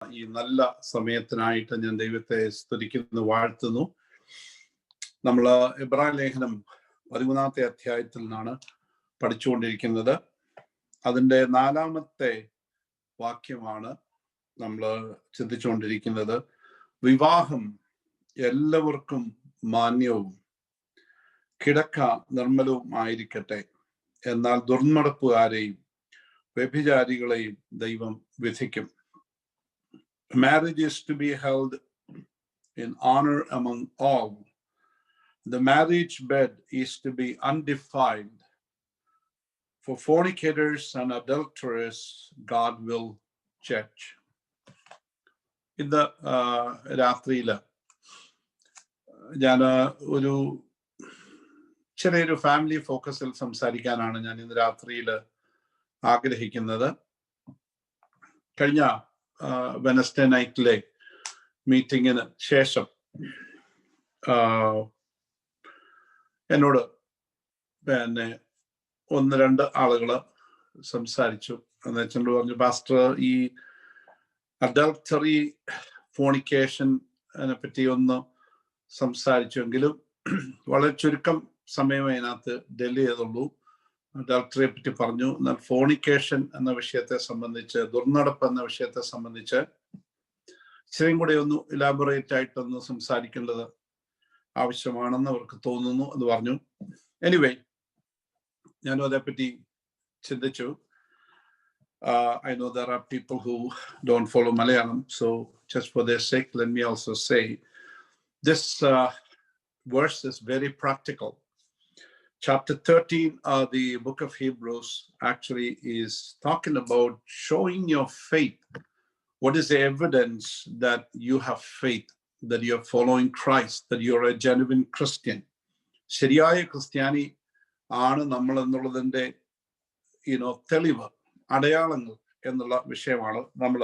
ഈ നല്ല സമയത്തിനായിട്ട് ഞാൻ ദൈവത്തെ സ്തുതിക്കുന്നു, വാഴ്ത്തുന്നു. നമ്മൾ എബ്രായ ലേഖനം 13-ാമത്തെ അധ്യായത്തിൽ നിന്നാണ് പഠിച്ചുകൊണ്ടിരിക്കുന്നത്. അതിൻ്റെ 4-ാമത്തെ വാക്യമാണ് നമ്മൾ ചിന്തിച്ചുകൊണ്ടിരിക്കുന്നത്. വിവാഹം എല്ലാവർക്കും മാന്യവും കിടക്ക നിർമ്മലവും ആയിരിക്കട്ടെ, എന്നാൽ ദുർനടപ്പുകാരെയും വ്യഭിചാരികളെയും ദൈവം വിധിക്കും. Marriage is to be held in honor among all. The marriage bed is to be undefiled. For fornicators and adulterers, God will judge. ഇന്ന് രാത്രിയിൽ ഞാൻ ഒരു ചെറിയൊരു ഫാമിലി ഫോക്കസിൽ സംസാരിക്കാനാണ് ഞാൻ ഇന്ന് രാത്രിയിൽ ആഗ്രഹിക്കുന്നത്. കഴിഞ്ഞ വെനസ്ഡേ നൈറ്റിലെ മീറ്റിങ്ങിന് ശേഷം എന്നോട് ഒന്ന് രണ്ട് ആളുകൾ സംസാരിച്ചു. എന്നുവെച്ചുകൊണ്ട് പറഞ്ഞു, പാസ്റ്റർ, ഈ അഡൾട്ടറി ഫോണിക്കേഷനെ പറ്റി ഒന്ന് സംസാരിച്ചുവെങ്കിലും വളരെ ചുരുക്കം സമയം അതിനകത്ത് ഡെലി ചെയ്തുള്ളൂ. അഡൾട്ടറിയെ പറ്റി പറഞ്ഞു. എന്നാൽ ഫോണിക്കേഷൻ എന്ന വിഷയത്തെ സംബന്ധിച്ച്, ദുർനടപ്പ് എന്ന വിഷയത്തെ സംബന്ധിച്ച് ഇച്ചിരിയും കൂടെ ഒന്ന് ഇലാബറേറ്റ് ആയിട്ടൊന്ന് സംസാരിക്കേണ്ടത് ആവശ്യമാണെന്ന് അവർക്ക് തോന്നുന്നു എന്ന് പറഞ്ഞു. എനിവേ, ഞാനും അതേപ്പറ്റി ചിന്തിച്ചു. I know there are people who don't follow Malayalam, so just for their sake, let me also say this verse is very practical. Chapter 13 of the book of Hebrews actually is talking about showing your faith. What is the evidence that you have faith, that you are following Christ, that you are a genuine Christian? ശരിയായ ക്രിസ്ത്യാനി ആണ് നമ്മൾ എന്നുള്ളതിൻ്റെ തെളിവ്, അടയാളങ്ങൾ എന്നുള്ള വിഷയമാണ് നമ്മൾ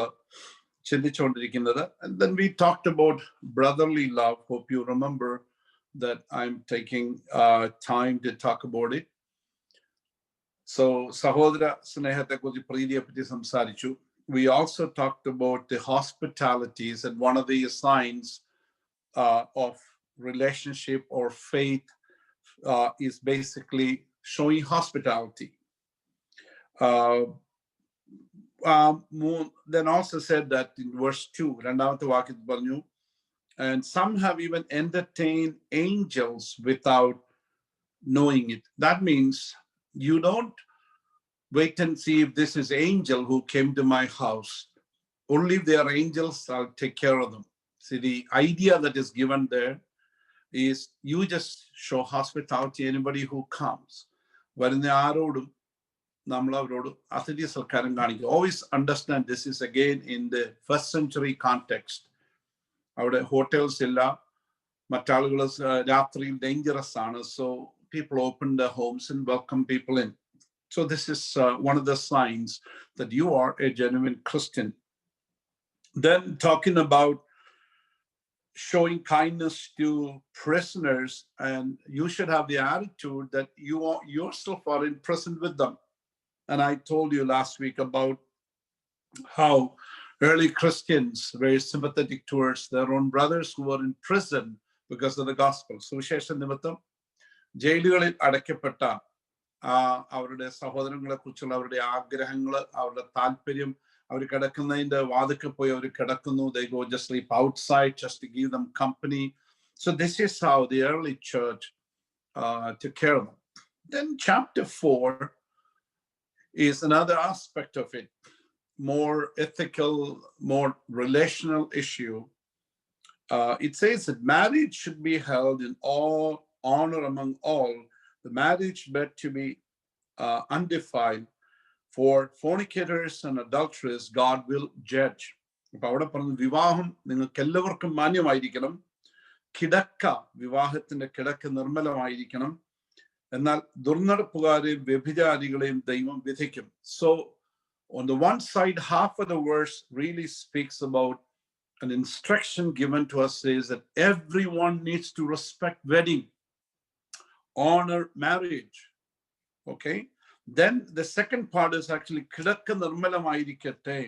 ചിന്തിച്ചുകൊണ്ടിരിക്കുന്നത്. And then we talked about brotherly love. Hope you remember that I'm taking time to talk about it. So സഹോദര സ്നേഹത്തെ കുറിച്ച്, പ്രീതിയെ പറ്റി സംസാരിച്ചു. We also talked about the hospitalities, and one of the signs of relationship or faith is basically showing hospitality. Then also said that in verse 2, രണ്ടാമത്തെ വാക്യത്തിൽ പറഞ്ഞു, and some have even entertained angels without knowing it. That means you don't wait and see if this is angel who came to my house. Only if they are angels, I'll take care of them. See, the idea that is given there is you just show hospitality anybody who comes. വരുന്ന ആരോടും നമ്മൾ അവരോട് അതിഥി സൽക്കാരം കാണിക്കുക. Always understand this is again in the first century context. അവിടെ hotels ഇല്ല, മറ്റാളുകൾ രാത്രിയിൽ ഡേഞ്ചറസ് ആണ്. So people open their homes and welcome people in. So this is one of the signs that you are a genuine Christian. Then talking about showing kindness to prisoners, and you should have the attitude that you yourself are in prison with them. And I told you last week about how early Christians were sympathetic towards their own brothers who were in prison because of the gospel. സുവിശേഷ നിമിത്തം ജയിലുകളിൽ അടയ്ക്കപ്പെട്ട അവരുടെ സഹോദരങ്ങളെ കുറിച്ചുള്ള അവരുടെ ആഗ്രഹങ്ങൾ, അവരുടെ താല്പര്യം, അവർ കിടക്കുന്നതിൻ്റെ വാതിൽക്ക് പോയി അവർ കിടക്കുന്നു. They go just sleep outside just to give them company. So this is how the early church took care of them. Then chapter 4 is another aspect of it, more ethical, more relational issue. It says that marriage should be held in all honor among all, the marriage bed to be undefiled. For fornicators and adulterers, God will judge. അപ്പൊ അവിടെ പറഞ്ഞു, വിവാഹം നിങ്ങൾക്ക് എല്ലാവർക്കും മാന്യമായിരിക്കണം, കിടക്ക, വിവാഹത്തിന്റെ കിടക്ക നിർമ്മലമായിരിക്കണം, എന്നാൽ ദുർനടപ്പുകാരെയും വ്യഭിചാരികളെയും ദൈവം വിധിക്കും. So on the one side, half of the verse really speaks about an instruction given to us, says that everyone needs to respect wedding, honor marriage. Okay, then the second part is actually കിടക്ക നിർമ്മലമായിരിക്കട്ടെ.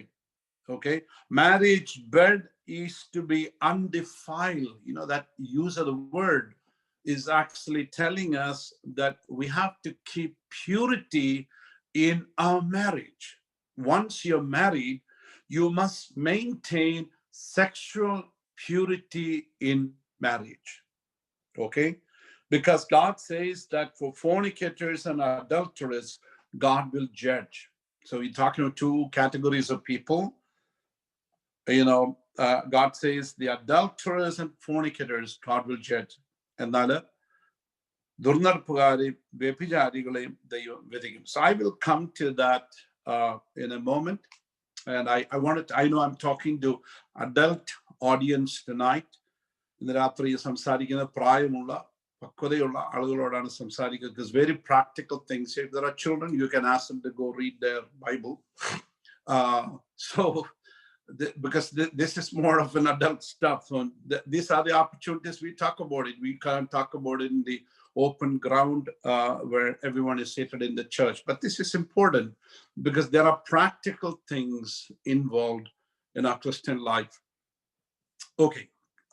Okay, marriage bed is to be undefiled. That use of the word is actually telling us that we have to keep purity in our marriage. Once you're married, you must maintain sexual purity in marriage. Okay, because God says that for fornicators and adulterers, God will judge. So we're talking about two categories of people. God says the adulterers and fornicators, God will judge. എന്നാൽ ദുർനടപ്പുകാരെയും വ്യഭിചാരികളെയും ദൈവം വിധിക്കും. So I will come to that in a moment. And I know I'm talking to adult audience tonight. ഇന്ന് രാത്രി സംസാരിക്കുന്ന പ്രായമുള്ള പക്വതയുള്ള ആളുകളോടാണ് സംസാരിക്കുന്നത്. Because very practical things. If there are children, you can ask them to go read their Bible. Because this is more of an adult stuff. So these are the opportunities we talk about it. We can't talk about it in the open ground where everyone is seated in the church. But this is important because there are practical things involved in our Christian life. Okay,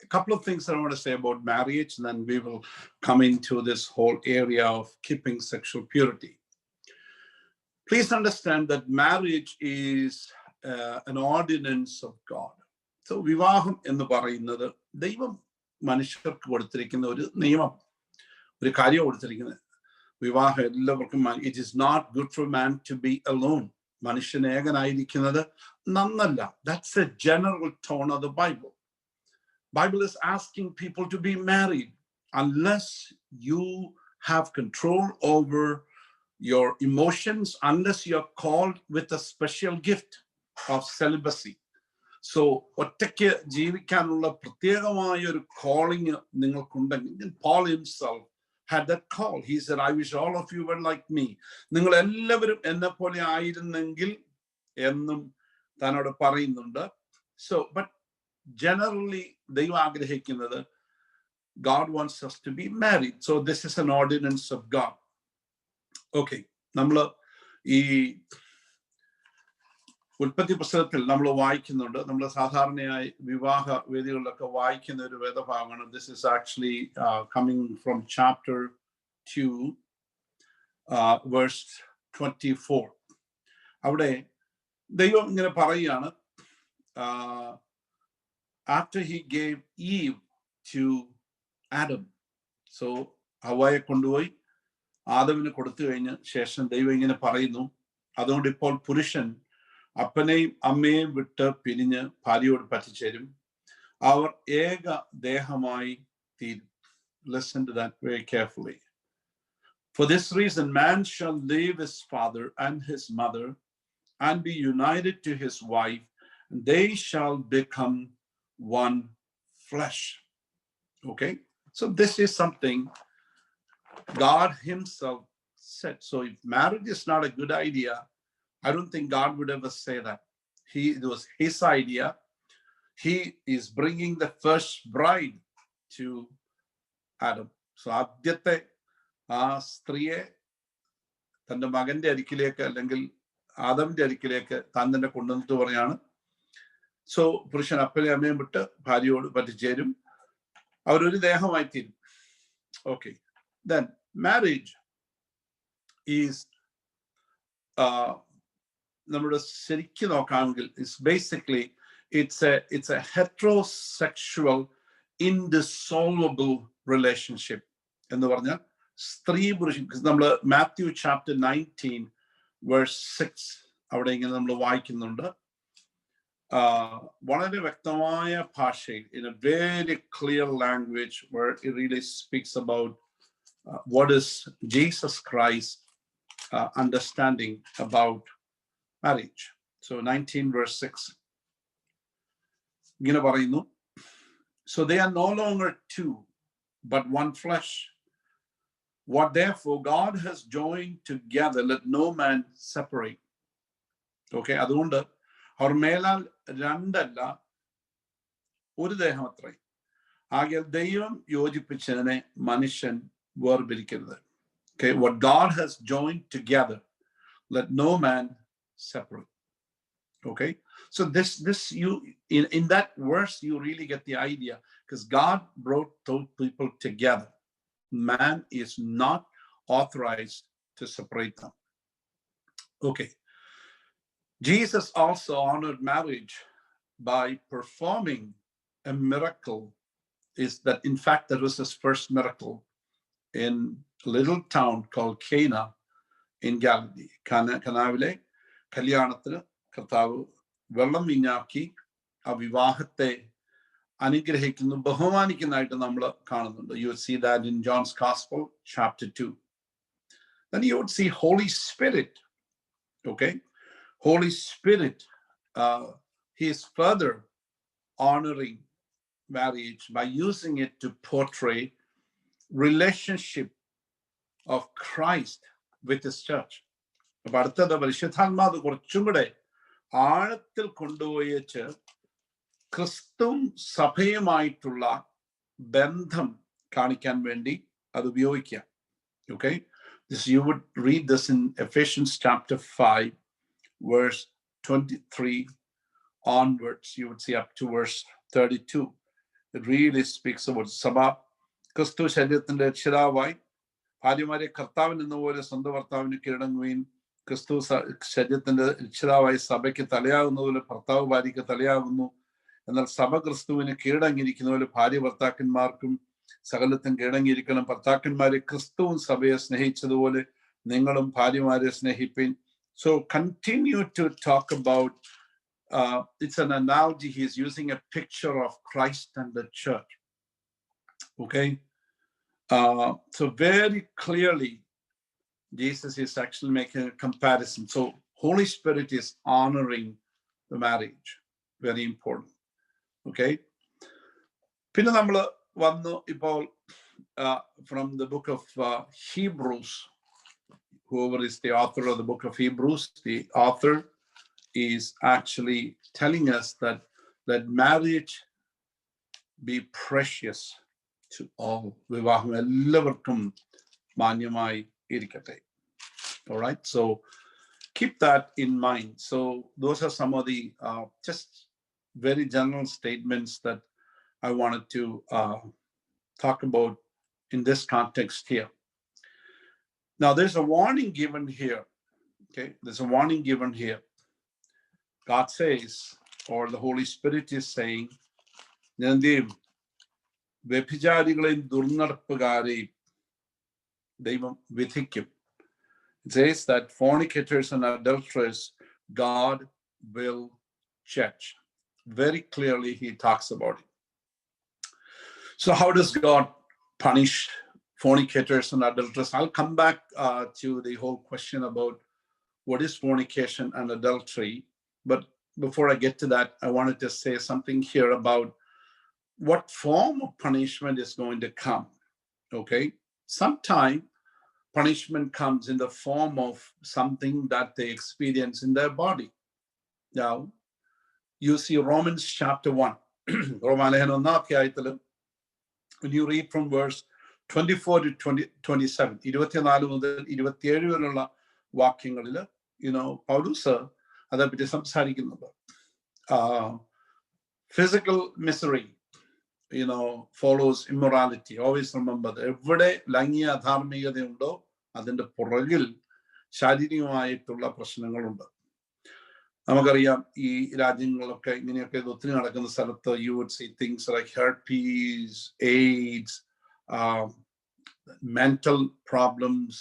a couple of things I want to say about marriage, and then we will come into this whole area of keeping sexual purity. Please understand that marriage is an ordinance of God. So വിവാഹം എന്ന് പറയുന്നത് ദൈവം മനുഷ്യർക്ക് കൊടുത്തിരിക്കുന്ന ഒരു നിയമം, ഒരു കാര്യം കൊടുത്തിരിക്കുന്നത്. വിവാഹം എല്ലാവർക്കും, it is not good for man to be alone. മനുഷ്യൻ ഏകനായിരിക്കുന്നത് നന്നല്ല. That's a general tone of the Bible. Bible is asking people to be married unless you have control over your emotions, unless you're called with a special gift of celibacy. So ഒറ്റയ്ക്ക് ജീവിക്കാനുള്ള പ്രത്യേകമായ ഒരു calling നിങ്ങൾക്കുണ്ടെങ്കിൽ, Paul himself had that call. He said, I wish all of you were like me. നിങ്ങൾ എല്ലാവരും എന്നെ പോലെ ആയിരുന്നെങ്കിൽ എന്നും തന്നോട് പറയുന്നുണ്ട്. So but generally ദൈവം ആഗ്രഹിക്കുന്നത്, God wants us to be married. So this is an ordinance of God. Okay, നമ്മൾ ഈ ഉൽപ്പത്തി പുസ്തകത്തിൽ നമ്മൾ വായിക്കുന്നുണ്ട്. നമ്മൾ സാധാരണയായി വിവാഹ വേദികളിലൊക്കെ വായിക്കുന്ന ഒരു വേദഭാഗമാണ്. This is actually coming from chapter 2, verse 24. അവിടെ ദൈവം ഇങ്ങനെ പറയുകയാണ്, after he gave Eve to Adam. So ഹവ്വായെ കൊണ്ടുപോയി ആദമിന് കൊടുത്തു കഴിഞ്ഞ ശേഷം ദൈവം ഇങ്ങനെ പറയുന്നു, അതുകൊണ്ട് ഇപ്പോൾ പുരുഷൻ അപ്പനെയും അമ്മയെയും വിട്ട് പിരിഞ്ഞ് ഭാര്യയോട് പറ്റിച്ചേരും, അവർ ഏക ദേഹമായി തീരും. Listen to that very carefully. For this reason, man shall leave his father and his mother and be united to his wife, and they shall become one flesh. Okay, so this is something God himself said. So if marriage is not a good idea, I don't think God would ever say that. It was his idea. He is bringing the first bride to Adam. So ആദ്യത്തെ ആ സ്ത്രീയെ തന്റെ മകന്റെ അരിക്കിലേക്ക് അല്ലെങ്കിൽ ആദമിന്റെ അരിക്കിലേക്ക് താൻ തന്നെ കൊണ്ടുവന്നിട്ട് പറയാണ്, സോ പുരുഷൻ അപ്പനെ അമ്മയും വിട്ട് ഭാര്യയോട് പറ്റിച്ചേരും, അവരൊരു ദേഹമായി തീരും. Okay, then marriage is നമ്മുടെ ശരിക്കും നോക്കാമെങ്കിൽ it's a heterosexual indissoluble relationship. എന്ന് പറഞ്ഞാൽ സ്ത്രീ പുരുഷൻ, നമ്മൾ മാത്യു ചാപ്റ്റർ 19 verse 6 അവിടെ ഇങ്ങനെ നമ്മൾ വായിക്കുന്നുണ്ട്, വളരെ വ്യക്തമായ ഭാഷയിൽ, in a very clear language where it really speaks about what is Jesus Christ understanding about marriage. So 19 verse 6 ഇങ്ങനെ പറയുന്നു, so they are no longer two but one flesh. What therefore God has joined together, let no man separate. Okay, അതുകൊണ്ട് അവർ മേലാൽ രണ്ടല്ല ഒരു ദേഹം അത്രേ, ആകയാൽ ദൈവം യോജിപ്പിച്ചതിനെ മനുഷ്യൻ വേർപിരിക്കരുത്. Okay, what God has joined together, let no man separate. Okay, So this you in that verse, you really get the idea, because God brought those people together. Man is not authorized to separate them. Okay. Jesus also honored marriage by performing a miracle. Is that, in fact, that was his first miracle in a little town called Cana in Galilee. Canaവിലെ കല്യാണത്തിന് കർത്താവ് വെള്ളം വീഞ്ഞാക്കി ആ വിവാഹത്തെ അനുഗ്രഹിക്കുന്നു, ബഹുമാനിക്കുന്നതായിട്ട് നമ്മൾ കാണുന്നുണ്ട്. You would see that in John's Gospel, chapter 2. Then you would see Holy Spirit. Okay, Holy Spirit, he is further honoring marriage by using it to portray relationship of Christ with his church. അപ്പൊ അടുത്തത് പരിശുദ്ധാത്മാവ് കുറച്ചും കൂടെ ആഴത്തിൽ കൊണ്ടുപോയിച്ച് ക്രിസ്തുവും സഭയുമായിട്ടുള്ള ബന്ധം കാണിക്കാൻ വേണ്ടി അത് ഉപയോഗിക്കാം. Okay, this you would read this in Ephesians chapter 5, verse 23 onwards. You would see up to verse 32. It really speaks about സഭ ക്രിസ്തു ശരീരത്തിന്റെ രക്ഷിതാവായി, ഭാര്യമാരെ കർത്താവിൻ എന്ന പോലെ സ്വന്തം ഭർത്താവിന് കീഴടങ്ങുകയും, ക്രിസ്തു ശരീരത്തിന്റെ രക്ഷിതാവായി സഭയ്ക്ക് തലയാകുന്ന പോലെ ഭർത്താവ് ഭാര്യയ്ക്ക് തലയാകുന്നു. എന്നാൽ സഭ ക്രിസ്തുവിന് കീഴടങ്ങിയിരിക്കുന്ന പോലെ ഭാര്യ ഭർത്താക്കന്മാർക്കും സകലത്തും കീഴടങ്ങിയിരിക്കണം. ഭർത്താക്കന്മാരെ ക്രിസ്തുവും സഭയെ സ്നേഹിച്ചതുപോലെ നിങ്ങളും ഭാര്യമാരെ സ്നേഹിപ്പിൻ. So continue to talk about, it's an analogy. He's using a picture of Christ and the church. Okay, so very clearly Jesus is actually making a comparison. So Holy Spirit is honoring the marriage. Very important. Okay, പിന്നെ നമ്മൾ വന്നു ഇപ്പോൾ from the book of Hebrews. Whoever is the author of the book of Hebrews, the author is actually telling us that let marriage be precious to all. വിവാഹം എല്ലാവർക്കും മാന്യമായി ഇരിക്കട്ടെ. All right, so keep that in mind. So those are some of the just very general statements that I wanted to talk about in this context here. Now, there's a warning given here. Okay, there's a warning given here. God says, or the Holy Spirit is saying, വ്യഭിചാരികളെയും ദുർനടപ്പുകാരെയും ദൈവം വിധിക്കും. It says that fornicators and adulterers, God will judge. Very clearly, he talks about it. So how does God punish fornicators and adulterers? I'll come back to the whole question about what is fornication and adultery. But before I get to that, I wanted to say something here about what form of punishment is going to come. Okay, sometime punishment comes in the form of something that they experience in their body. Now, you see Romans chapter 1. When you read from verse 24 to 27, 24 മുതൽ 27 വരെയുള്ള വാക്യങ്ങളിൽ പൗലോസ് അതേപ്പറ്റി സംസാരിക്കുന്നുണ്ട്. Physical misery, follows immorality. Always remember that എവിടെ ലൈംഗിക അധാർമികതയുണ്ടോ അതിന്റെ പുറകിൽ ശാരീരികമായിട്ടുള്ള പ്രശ്നങ്ങളുണ്ട്. നമുക്കറിയാം ഈ രാജ്യങ്ങളൊക്കെ ഇങ്ങനെയൊക്കെ ഒത്തിരി നടക്കുന്ന സ്ഥലത്ത് you would see things like herpes, AIDS, mental problems,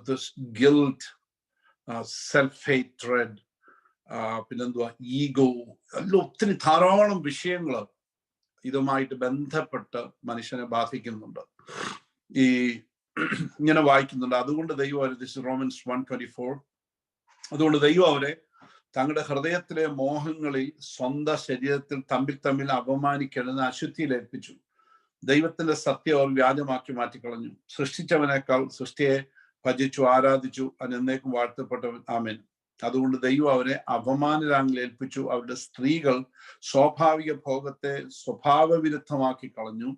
this guilt, self-hatred, പിന്നെന്തുവാ ഈഗോ, എല്ലാം ഒത്തിരി ധാരാളം വിഷയങ്ങൾ ഇതുമായിട്ട് ബന്ധപ്പെട്ട് മനുഷ്യനെ ബാധിക്കുന്നുണ്ട്. ഈ ഇങ്ങനെ വായിക്കുന്നുണ്ട്. അതുകൊണ്ട് ദൈവം, this is Romans 1:24, അതുകൊണ്ട് ദൈവം അവരെ തങ്ങളുടെ ഹൃദയത്തിലെ മോഹങ്ങളിൽ സ്വന്തം ശരീരത്തിൽ തമ്മിൽ അപമാനിക്കണമെന്ന് അശുദ്ധിയിൽ ഏൽപ്പിച്ചു. ദൈവത്തിന്റെ സത്യം അവർ വ്യാജമാക്കി മാറ്റിക്കളഞ്ഞു. സൃഷ്ടിച്ചവനേക്കാൾ സൃഷ്ടിയെ ഭജിച്ചു, ആരാധിച്ചു, അതിനേക്കും വാഴ്ത്തപ്പെട്ടവൻ. ആമേൻ. അതുകൊണ്ട് ദൈവം അവരെ അപമാനരാങ്ങളിൽ ഏൽപ്പിച്ചു. അവരുടെ സ്ത്രീകൾ സ്വാഭാവിക ഭോഗത്തെ സ്വഭാവവിരുദ്ധമാക്കി കളഞ്ഞു.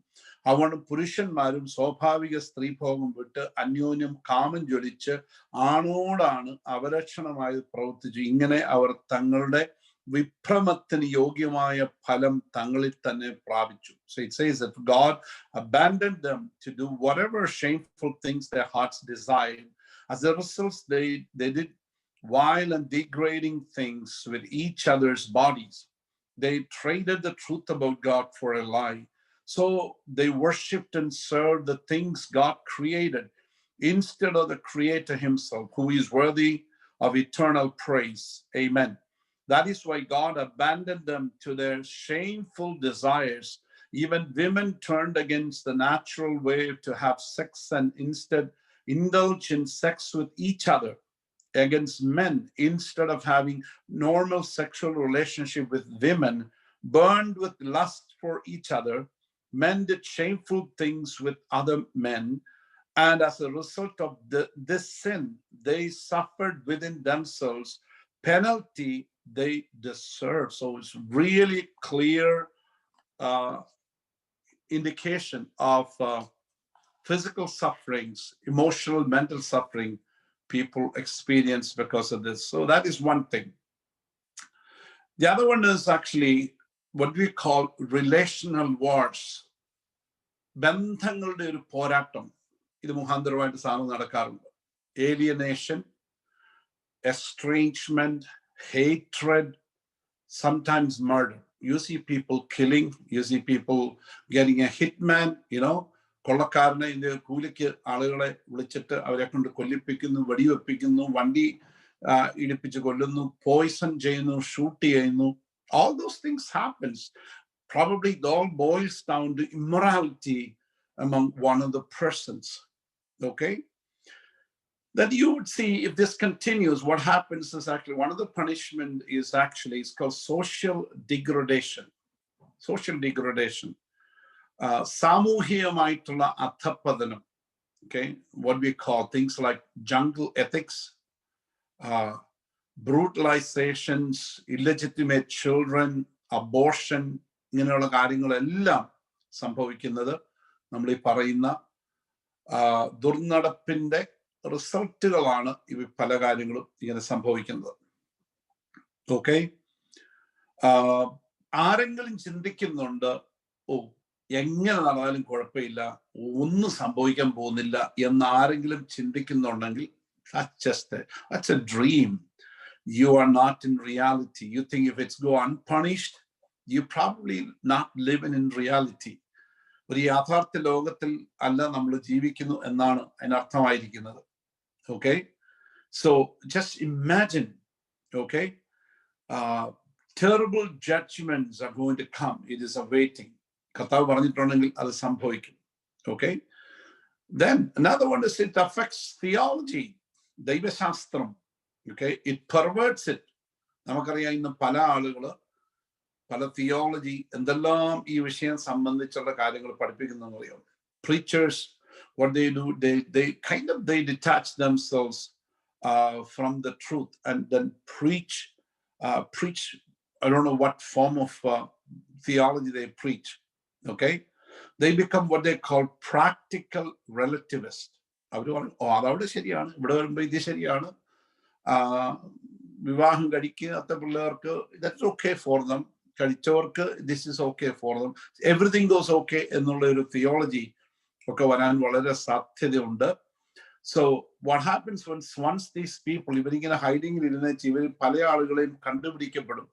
അതുകൊണ്ട് പുരുഷന്മാരും സ്വാഭാവിക സ്ത്രീഭോഗം വിട്ട് അന്യോന്യം കാമം ജ്വലിച്ച് ആണോടാണ് അവലക്ഷണമായി പ്രവർത്തിച്ചു. ഇങ്ങനെ അവർ തങ്ങളുടെ വിഭ്രമത്തിന് യോഗ്യമായ ഫലം തങ്ങളിൽ തന്നെ പ്രാപിച്ചു. So it says that God abandoned them to do whatever shameful things their hearts desired. As a result, they did vile and degrading things with each other's bodies. They traded the truth about God for a lie. So they worshipped and served the things God created instead of the Creator himself, who is worthy of eternal praise. Amen. That is why God abandoned them to their shameful desires. Even women turned against the natural way to have sex and instead indulge in sex with each other. Against men, instead of having normal sexual relationship with women, burned with lust for each other, men did shameful things with other men. And as a result of this sin, they suffered within themselves penalty they deserve. So it's really clear indication of physical sufferings, emotional, mental suffering people experience because of this. So that is one thing. The other one is actually what we call relational wars. ബന്ധങ്ങളുടെ ഒരു പോരാട്ടം ഇത് മുഖാന്തരമായിട്ട് സാധനം നടക്കാറുണ്ട്. Alienation, estrangement, hatred, sometimes murder. You see people killing, you see people getting a hitman, കൊള്ളക്കാരനെ ഇതിന്റെ കൂലിക്ക് ആളുകളെ വിളിച്ചിട്ട് അവരെ കൊണ്ട് കൊല്ലിപ്പിക്കുന്നു, വെടിവെപ്പിക്കുന്നു, വണ്ടി ഇടിപ്പിച്ച് കൊല്ലുന്നു, പോയിസൺ ചെയ്യുന്നു, ഷൂട്ട് ചെയ്യുന്നു. All those things happens. Probably it all boils down to immorality among one of the persons. Okay? That you would see if this continues, what happens is actually one of the punishment is actually, it's called social degradation. Social degradation. സാമൂഹികമായിട്ടുള്ള അധപ്പതനം. Okay? What we call things like jungle ethics, brutalizations, illegitimate children, abortion, ഇങ്ങനെയുള്ള കാര്യങ്ങളെല്ലാം സംഭവിക്കുന്നത് നമ്മൾ ഈ പറയുന്ന ദുർനടപ്പിന്റെ റിസൾട്ടുകളാണ് ഇവ പല കാര്യങ്ങളും ഇങ്ങനെ സംഭവിക്കുന്നത്. ഓക്കെ, ആരെങ്കിലും ചിന്തിക്കുന്നുണ്ട്, എങ്ങനെ നടന്നാലും കുഴപ്പമില്ല, ഒന്നും സംഭവിക്കാൻ പോകുന്നില്ല എന്ന് ആരെങ്കിലും ചിന്തിക്കുന്നുണ്ടെങ്കിൽ that's a dream. You are not in reality. You think if it's go unpunished, you probably not living in reality. ഒരു യാഥാർത്ഥ്യ ലോകത്തിൽ അല്ല നമ്മൾ ജീവിക്കുന്നു എന്നാണ് അതിനർത്ഥമായിരിക്കുന്നത്. Okay, so just imagine, okay, terrible judgments are going to come. It is awaiting. കർത്താവ് പറഞ്ഞിട്ടുണ്ടെങ്കിൽ അത് സംഭവിക്കും. Okay, then another one is it affects theology, ദൈവശാസ്ത്രം. Okay, it perverts it. നമുക്കറിയാം ഇന്ന് പല ആളുകള് പല തിയോളജി എന്തെല്ലാം ഈ വിഷയം സംബന്ധിച്ചുള്ള കാര്യങ്ങൾ പഠിപ്പിക്കുന്നതെന്ന് അറിയാം. Preachers, what they do, they detach themselves from the truth and then preach. I don't know what form of theology they preach. Okay, they become what they call practical relativists. അവർ പറയും, അതവിടെ ശരിയാണ്, ഇവിടെ വരുമ്പോ ഇത് ശരിയാണ്, വിവാഹം കഴിക്കാത്ത പിള്ളേർക്ക് that's okay for them, കഴിച്ചവർക്ക് this is okay for them, everything goes okay എന്നുള്ള ഒരു തിയോളജി ഒക്കെ വരാൻ വളരെ സാധ്യതയുണ്ട്. So what happens once these people, ഇവരിങ്ങനെ ഹൈഡിങ്ങിൽ ഇരുന്നേച്ച് ഇവർ പല ആളുകളെയും കണ്ടുപിടിക്കപ്പെടും.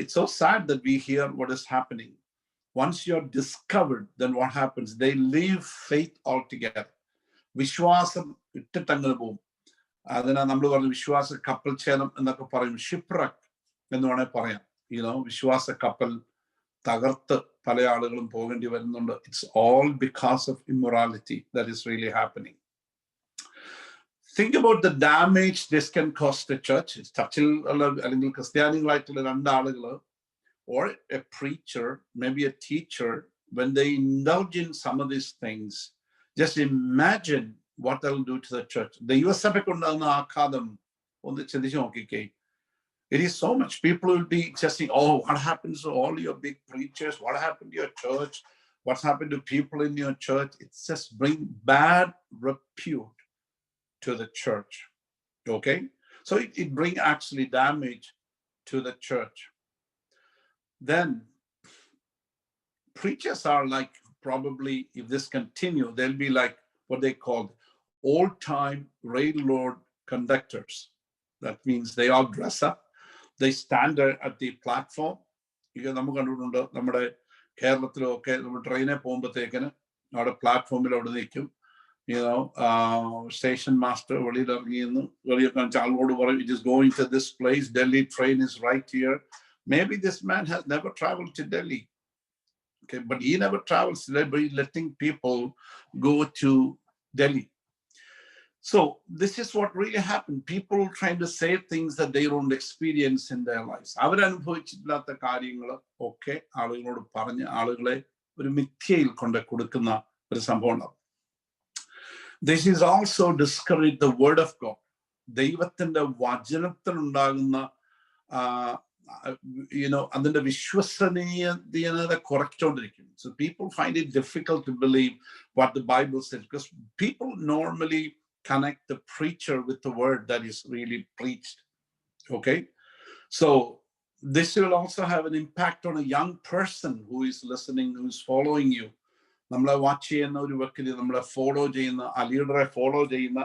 It's so sad that we hear what is happening. Once you're discovered, then what happens? They leave faith altogether. വിശ്വാസം ഇട്ടിട്ടങ്ങനെ പോകും. അതിനാ നമ്മൾ പറഞ്ഞു വിശ്വാസ കപ്പൽ ഛേദം എന്നൊക്കെ പറയും, ഷിപ്രക്ക് എന്ന് വേണേൽ പറയാം. വിശ്വാസ കപ്പൽ തകർത്ത് പല ആളുകളും പോകേണ്ടി വരുന്നുണ്ട്. It's all because of immorality that is really happening. Think about the damage this can cause the church. ചർച്ചിൽ ഉള്ള അല്ലെങ്കിൽ ക്രിസ്ത്യാനികളായിട്ടുള്ള രണ്ടാളുകള് or a preacher, maybe a teacher, when they indulge in some of these things, just imagine what they'll do to the church. The ദൈവസഭയ്ക്കുണ്ടാകുന്ന ആഘാതം ഒന്ന് ചിന്തിച്ചു നോക്കിക്കേ. It is so much. People will be just saying, oh, what happens to all your big preachers? What happened to your church? What's happened to people in your church? It's just bring bad repute to the church. Okay? So it bring actually damage to the church. Then preachers are like, probably if this continue, they'll be like what they call old-time railroad conductors. That means they all dress up, they stand at the platform. നമുക്ക് കണ്ടിട്ടുണ്ട് നമ്മുടെ കേരളത്തിലൊക്കെ നമ്മൾ ട്രെയിനിൽ പോകുമ്പോഴത്തേക്കിന് അവിടെ പ്ലാറ്റ്ഫോമിൽ അവിടെ നിൽക്കും. Station master വെളിയിൽ ഇറങ്ങിയെന്ന് വെളിയൊക്കെ കാണിച്ച ആളോട് പറയും, it is going to this place, Delhi train is right here. Maybe this man has never traveled to Delhi. Okay, but he never travels, letting people go to Delhi. So this is what really happened. People trying to say things that they don't experience in their lives. അവരനുഭവിച്ചിട്ടില്ലാത്ത കാര്യങ്ങൾ ഒക്കെ ആളുകളോട് പറഞ്ഞ് ആളുകളെ ഒരു മിഥ്യയിൽ കൊണ്ട് കൊടുക്കുന്ന ഒരു സംഭവം ഉണ്ടാവും. This is also discourage the word of God. ദൈവത്തിന്റെ വചനത്തിലുണ്ടാകുന്ന അതിന്റെ വിശ്വസനീയത കുറച്ചുകൊണ്ടിരിക്കും. So people find it difficult to believe what the Bible says, because people normally connect the preacher with the word that is really preached. Okay, so this will also have an impact on a young person who is listening, who is following you. നമ്മളെ watch ചെയ്യുന്ന ഒരു വ്യക്തി, നമ്മളെ follow ചെയ്യുന്ന, ആ ലീഡറെ follow ചെയ്യുന്ന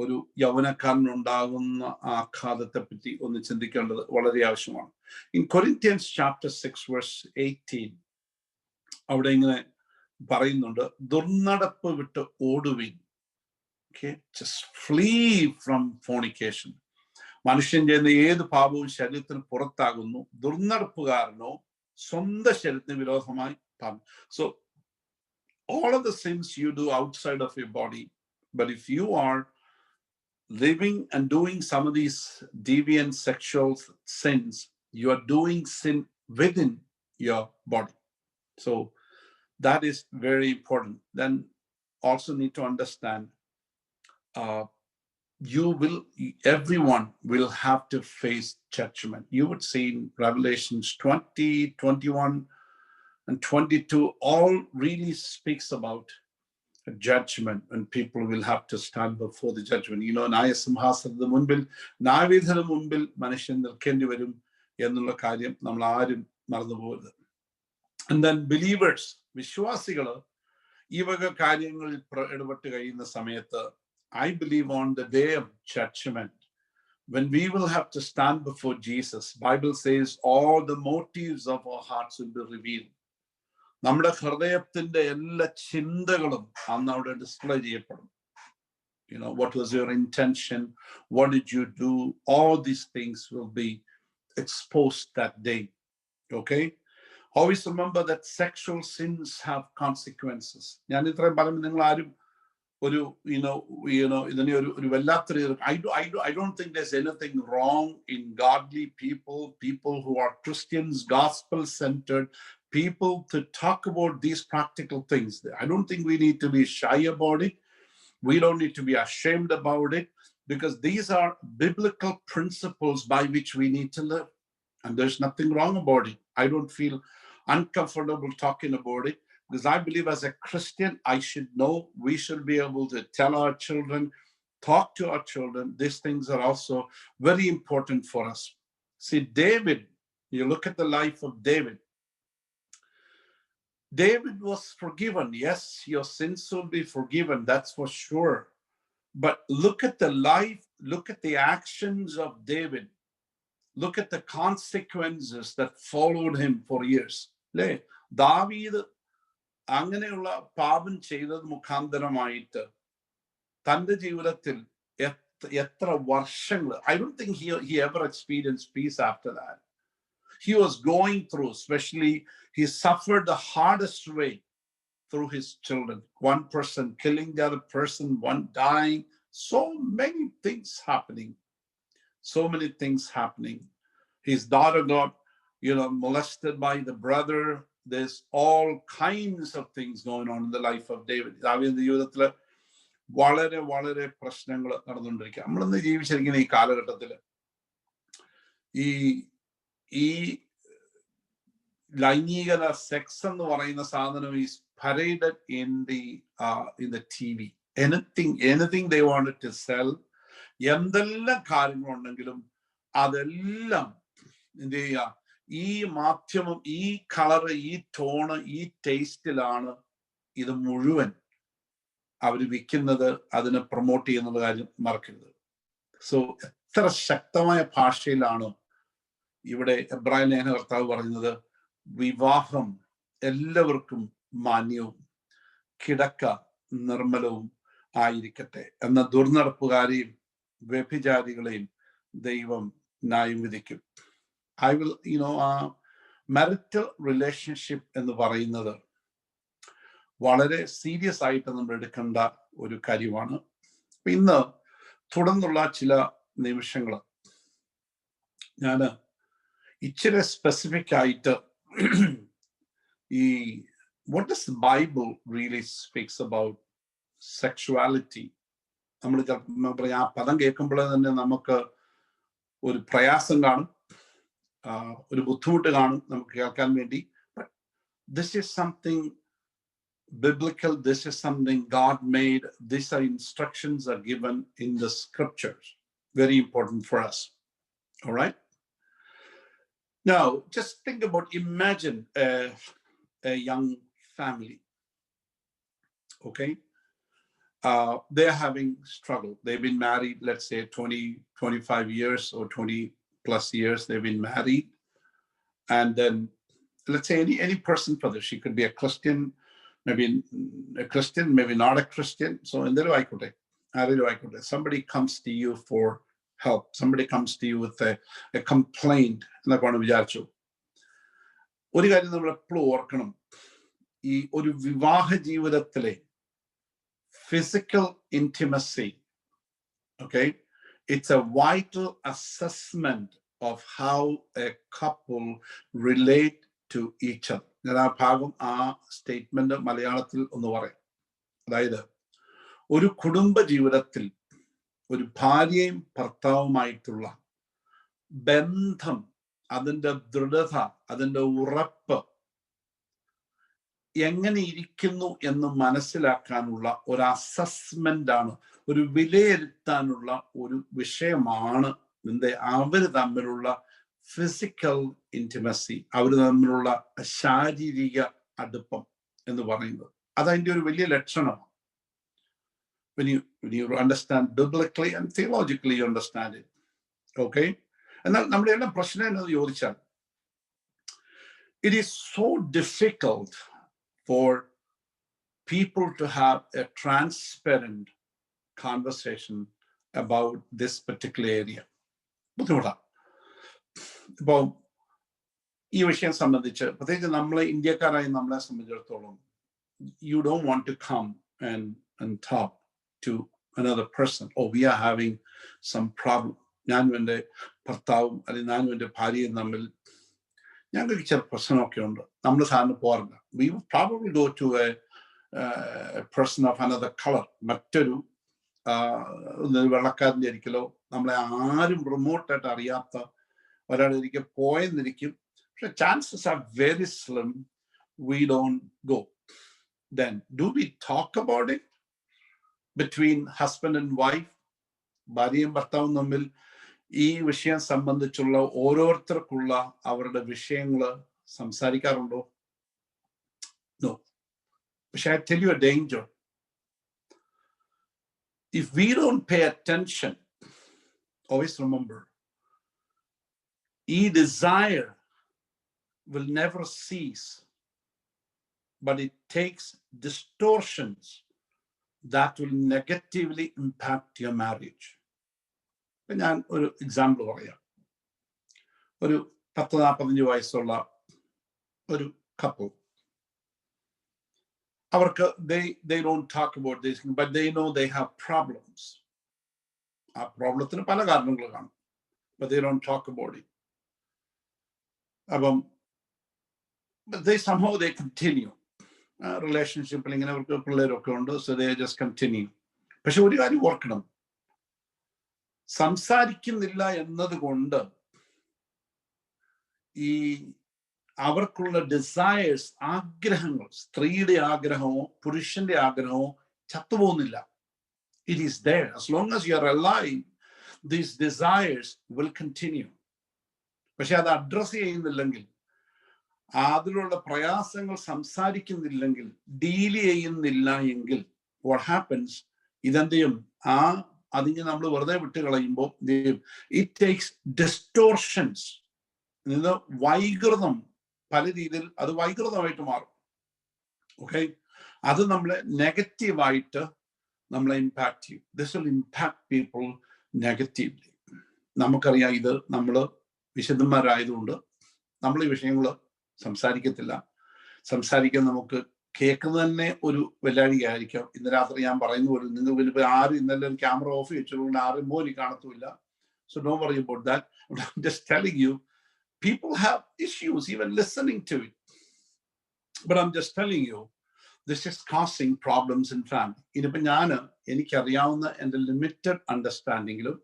ഒരു യൗവനക്കാരനുണ്ടാകുന്ന ആഘാതത്തെ പറ്റി ഒന്ന് ചിന്തിക്കേണ്ടത് വളരെ ആവശ്യമാണ്. In Corinthians chapter 6 verse 18 അവിടെ ഇങ്ങനെ പറയുന്നുണ്ട്, ദുർനടപ്പ് വിട്ട് ഓടുവിൻ. Okay, just flee from fornication. മനുഷ്യൻ ചെയ്യുന്ന ഏത് പാപവും ശരീരത്തിന് പുറത്താകുന്നു, ദുർനടപ്പുകാരനോ സ്വന്തം ശരീരത്തിന് വിരോധമായി പാപം. So all of the sins you do outside of your body, but if you are living and doing some of these deviant sexual sins, you are doing sin within your body. So that is very important. Then also need to understand, everyone will have to face judgment. You would see in Revelations 20, 21 and 22 all really speaks about a judgment, and people will have to stand before the judgment. ന്യായസിംഹാസനത്തിന് മുൻപിൽ, ന്യായവിധിയുടെ മുൻപിൽ മനുഷ്യൻ നിൽക്കേണ്ടി വരും എന്നുള്ള കാര്യം നമ്മൾ ആരും മറന്നുപോകരുത്. And then believers, വിശ്വാസികള് ഈ വക കാര്യങ്ങളിൽ ഇടപെട്ട് കഴിയുന്ന സമയത്ത്, I believe on the day of judgment, when we will have to stand before Jesus, Bible says all the motives of our hearts will be revealed. നമ്മുടെ ഹൃദയത്തിന്റെ എല്ലാ ചിന്തകളും അന്ന് അവിടെ ഡിസ്പ്ലേ ചെയ്യപ്പെടും. What was your intention? What did you do? All these things will be exposed that day. Okay? Always remember that sexual sins have consequences. ഞാൻ ഇത്രയും പറയുമ്പോൾ നിങ്ങൾ ആരും ഒരു ഇതിനെ ഒരു വല്ലാത്തൊരു I don't think there's anything wrong in godly people who are Christians, gospel-centered people, to talk about these practical things. I don't think we need to be shy about it. We don't need to be ashamed about it, because these are biblical principles by which we need to live. And there's nothing wrong about it. I don't feel uncomfortable talking about it, because I believe as a Christian, I should know, we should be able to tell our children, talk to our children. These things are also very important for us. See, David, you look at the life of David. David was forgiven. Yes, your sins will be forgiven, that's for sure. But look at the life, look at the actions of David. Look at the consequences that followed him for years. ദാവീദ് അങ്ങനെയുള്ള പാപം ചെയ്തത് മുഖാന്തരമായിട്ട് തന്റെ ജീവിതത്തിൽ എത്ര വർഷങ്ങൾ, I don't think he ever experienced peace after that. He was going through, especially he suffered the hardest way through his children. One person killing the other person, one dying, so many things happening. His daughter got molested by the brother. There's all kinds of things going on in the life of David. ദാവീദിന്റെ ജീവിതത്തില് വളരെ വളരെ പ്രശ്നങ്ങൾ നടന്നുകൊണ്ടിരിക്കുക. നമ്മളിന്ന് ജീവിച്ചിരിക്കുന്ന ഈ കാലഘട്ടത്തില് ഈ ലൈംഗികത, സെക്സ് എന്ന് പറയുന്ന സാധനം is paraded in the TV. Anything they wanted to sell, എന്തെല്ലാം കാര്യങ്ങളുണ്ടെങ്കിലും അതെല്ലാം എന്ത് ചെയ്യുക, ഈ മാധ്യമം, ഈ കളറ്, ഈ ടോണ്, ഈ ടേസ്റ്റിലാണ് ഇത് മുഴുവൻ അവർ വിൽക്കുന്നത്, അതിനെ പ്രൊമോട്ട് ചെയ്യുന്നുള്ള കാര്യം മറക്കരുത്. സോ എത്ര ശക്തമായ ഭാഷയിലാണ് ഇവിടെ എബ്രായ ലേഖന കർത്താവ് പറയുന്നത്, വിവാഹം എല്ലാവർക്കും മാന്യവും കിടക്ക നിർമ്മലവും ആയിരിക്കട്ടെ, എന്ന ദുർനടപ്പുകാരെയും വ്യഭിചാരികളെയും ദൈവം ന്യായം വിധിക്കും. ഐ വിൽ ആ മാരിറ്റൽ റിലേഷൻഷിപ്പ് എന്ന് പറയുന്നത് വളരെ സീരിയസ് ആയിട്ട് നമ്മൾ എടുക്കേണ്ട ഒരു കാര്യമാണ്. ഇന്ന് തുടർന്നുള്ള ചില നിമിഷങ്ങൾ ഞാൻ ഇച്ചിരി സ്പെസിഫിക് ആയിട്ട് ഈ what does the Bible really speaks about sexuality, നമ്മൾ പറയാം, ആ പദം കേൾക്കുമ്പോൾ തന്നെ നമുക്ക് ഒരു പ്രയാസം കാണും, ഒരു ബുദ്ധിമുട്ട് കാണും നമുക്ക് കേൾക്കാൻ വേണ്ടി. But this is something biblical, this is something God made, these are instructions are given in the scriptures, very important for us. All right, now just think about, imagine a young family, okay, they're having struggle, they've been married, let's say 20-25 years or 20 plus years they've been married, and then let's say any person for this, she could be a Christian, maybe a Christian, maybe not a Christian, so somebody comes to you for help, somebody comes to you with a complaint, എന്നൊക്കെയാണ് വിചാരിച്ചു. ഒരു കാര്യം നമ്മൾ എപ്പോഴും ഓർക്കണം, ഈ ഒരു വിവാഹ ജീവിതത്തിലെ physical intimacy, okay, it's a vital assessment of how a couple relate to each other. ഞാൻ ആ ഭാഗം, ആ സ്റ്റേറ്റ്മെന്റ് മലയാളത്തിൽ ഒന്ന് പറയാം. അതായത് ഒരു കുടുംബ ജീവിതത്തിൽ ഒരു ഭാര്യയും ഭർത്താവുമായിട്ടുള്ള ബന്ധം, അതിൻ്റെ ദൃഢത, അതിൻ്റെ ഉറപ്പ് എങ്ങനെ ഇരിക്കുന്നു എന്ന് മനസ്സിലാക്കാനുള്ള ഒരു അസസ്മെന്റ് ആണ്, ഒരു വിലയിരുത്താനുള്ള ഒരു വിഷയമാണ് അവർ തമ്മിലുള്ള ഫിസിക്കൽ ഇന്റിമസി, അവർ തമ്മിലുള്ള ശാരീരിക അടുപ്പം എന്ന് പറയുന്നത്. അതതിൻ്റെ ഒരു വലിയ ലക്ഷണമാണ്. when you understand biblically and theologically, you understand it, okay. എന്നാൽ നമ്മുടെ എല്ലാം പ്രശ്നം എന്ന് ചോദിച്ചാൽ, it is so difficult for people to have a transparent conversation about this particular area. ബുദ്ധിമുട്ടാണ്. ഇപ്പോൾ ഈ വിഷയം സംബന്ധിച്ച്, പ്രത്യേകിച്ച് നമ്മളെ ഇന്ത്യക്കാരായി നമ്മളെ സംബന്ധിച്ചിടത്തോളം, you don't want to come and talk to another person, oh we are having some problem, ഞാനും എൻ്റെ ഭർത്താവും അല്ലെങ്കിൽ ഞാനും എൻ്റെ ഭാര്യയും തമ്മിൽ ഞങ്ങൾക്ക് ചില പ്രശ്നമൊക്കെ ഉണ്ട്, നമ്മൾ സാധാരണ പോകാറില്ല. we would probably go to a person of another color, മറ്റൊരു വെള്ളക്കാരൻ്റെ ഒരിക്കലോ, നമ്മളെ ആരും റിമോട്ടായിട്ട് അറിയാത്ത ഒരാളൊരിക്കൽ പോയെന്നിരിക്കും. പക്ഷെ chances are very slim we don't go. Then do we talk about it between husband and wife? ഭാര്യയും ഭർത്താവും തമ്മിൽ ഈ വിഷയം സംബന്ധിച്ചുള്ള ഓരോരുത്തർക്കുള്ള അവരുടെ വിഷയങ്ങൾ സംസാരിക്കാറുണ്ടോ? No. പക്ഷെ I tell you a danger. If we don't pay attention, always remember, e desire will never cease, but it takes distortions that will negatively impact your marriage. ഞാൻ ഒരു എക്സാമ്പിൾ പറയാം. ഒരു 10-45 വയസ്സുള്ള ഒരു കപ്പിൾ, അവർക്ക് they don't talk about this, but they know they have problems. ആ പ്രോബ്ലത്തിന് പല കാരണങ്ങൾ കാണും, but they don't talk about it. അപ്പം they somehow they continue റിലേഷൻഷിപ്പിൽ. ഇങ്ങനെ അവർക്ക് പിള്ളേരൊക്കെ ഉണ്ട്, so they just continue. പക്ഷെ ഒരു കാര്യം ഓർക്കണം, സംസാരിക്കുന്നില്ല എന്നതുകൊണ്ട് ഈ അവർക്കുള്ള ഡിസയേഴ്സ്, ആഗ്രഹങ്ങൾ, സ്ത്രീയുടെ ആഗ്രഹമോ പുരുഷന്റെ ആഗ്രഹമോ ചത്തുപോകുന്നില്ല. It is there. As long as you are alive, these desires will continue. പക്ഷെ അത് അഡ്രസ് ചെയ്യുന്നില്ലെങ്കിൽ, അതിലുള്ള പ്രയാസങ്ങൾ സംസാരിക്കുന്നില്ലെങ്കിൽ, ഡീൽ ചെയ്യുന്നില്ല എങ്കിൽ വാട്ട് ഹാപ്പൻസ്, ഇതെന്ത് ചെയ്യും? അതിങ്ങനെ നമ്മൾ വെറുതെ വിട്ട് കളയുമ്പോൾ ഇറ്റ് ടേക്സ് ഡിസ്റ്റോർഷൻസ്, വൈകൃതം, പല രീതിയിൽ അത് വൈകൃതമായിട്ട് മാറും. ഓക്കെ, അത് നമ്മളെ നെഗറ്റീവായിട്ട് നമ്മളെ ഇമ്പാക്ട് ചെയ്യും. This will impact people negatively. നമുക്കറിയാം, ഇത് നമ്മൾ വിശുദ്ധന്മാരായതുകൊണ്ട് നമ്മൾ ഈ വിഷയങ്ങൾ സംസാരിക്കത്തില്ല. സംസാരിക്കാൻ നമുക്ക് കേൾക്കുന്നത് തന്നെ ഒരു വെല്ലാഴികയായിരിക്കാം. ഇന്ന് രാത്രി ഞാൻ പറയുന്ന പോലെ നിങ്ങൾ വലിയ ആരും ഇന്നലെ ക്യാമറ ഓഫ് വെച്ചതുകൊണ്ട് ആരും പോലും കാണത്തില്ല. So don't worry about that. I'm just telling you, people have issues even listening to it. But I'm just telling you, this is causing problems in family. ഇനിയിപ്പോൾ എനിക്കറിയാവുന്ന എൻ്റെ ലിമിറ്റഡ് അണ്ടർസ്റ്റാൻഡിങ്ങിലും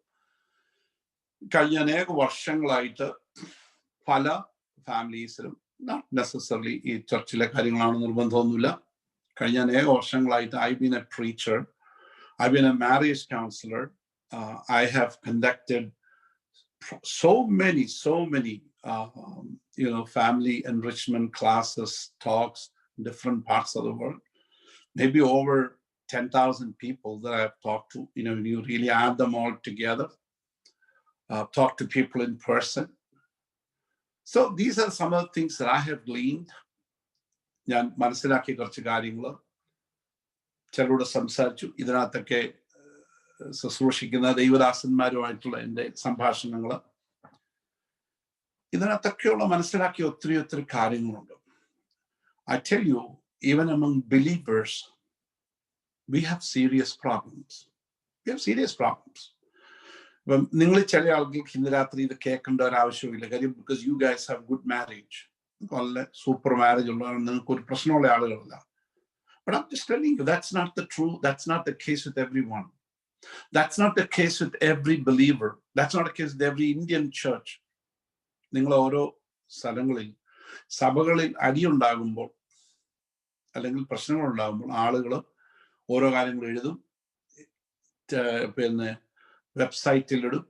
കഴിഞ്ഞ അനേക വർഷങ്ങളായിട്ട് പല ഫാമിലീസിലും, നോട്ട് നെസസറിലി ഈ ചർച്ചിലെ കാര്യങ്ങളാണ് നിർബന്ധമൊന്നുമില്ല, കഴിഞ്ഞ അനേക വർഷങ്ങളായിട്ട് I been A preacher, I been A marriage councillor, I have conducted so many family enrichment classes, talks in different parts of the world. Maybe over 10,000 people that I have talked to. When you really add them all together, talk to people in person. So these are some of the things that I have gleaned. ഞാൻ മനസ്സിലാക്കിയ കുറച്ച് കാര്യങ്ങൾ ചിലരോട് സംസാരിച്ചു. ഇതിനകത്തൊക്കെ ശുശ്രൂഷിക്കുന്ന ദൈവദാസന്മാരുമായിട്ടുള്ള എൻ്റെ സംഭാഷണങ്ങൾ, ഇതിനകത്തൊക്കെയുള്ള മനസ്സിലാക്കിയ ഒത്തിരി കാര്യങ്ങളുണ്ട്. I tell you, even among believers, we have serious problems. ഇപ്പം നിങ്ങൾ ചില ആളുകൾക്ക് ഇന്ന് രാത്രി ഇത് കേൾക്കേണ്ട ഒരു ആവശ്യമില്ല. കാര്യം because you guys have good marriage, നല്ല സൂപ്പർ മാരേജ് ഉള്ളതാണ്, നിങ്ങൾക്ക് ഒരു പ്രശ്നമുള്ള ആളുകളല്ല. But I'm just telling you, that's not the case with everyone. That's not the case with every believer. That's not the case with every Indian church. നിങ്ങൾ ഓരോ സ്ഥലങ്ങളിൽ സഭകളിൽ അടിയുണ്ടാകുമ്പോൾ അല്ലെങ്കിൽ പ്രശ്നങ്ങൾ ഉണ്ടാകുമ്പോൾ ആളുകൾ ഓരോ കാര്യങ്ങൾ എഴുതും, പിന്നെ വെബ്സൈറ്റിലിടും,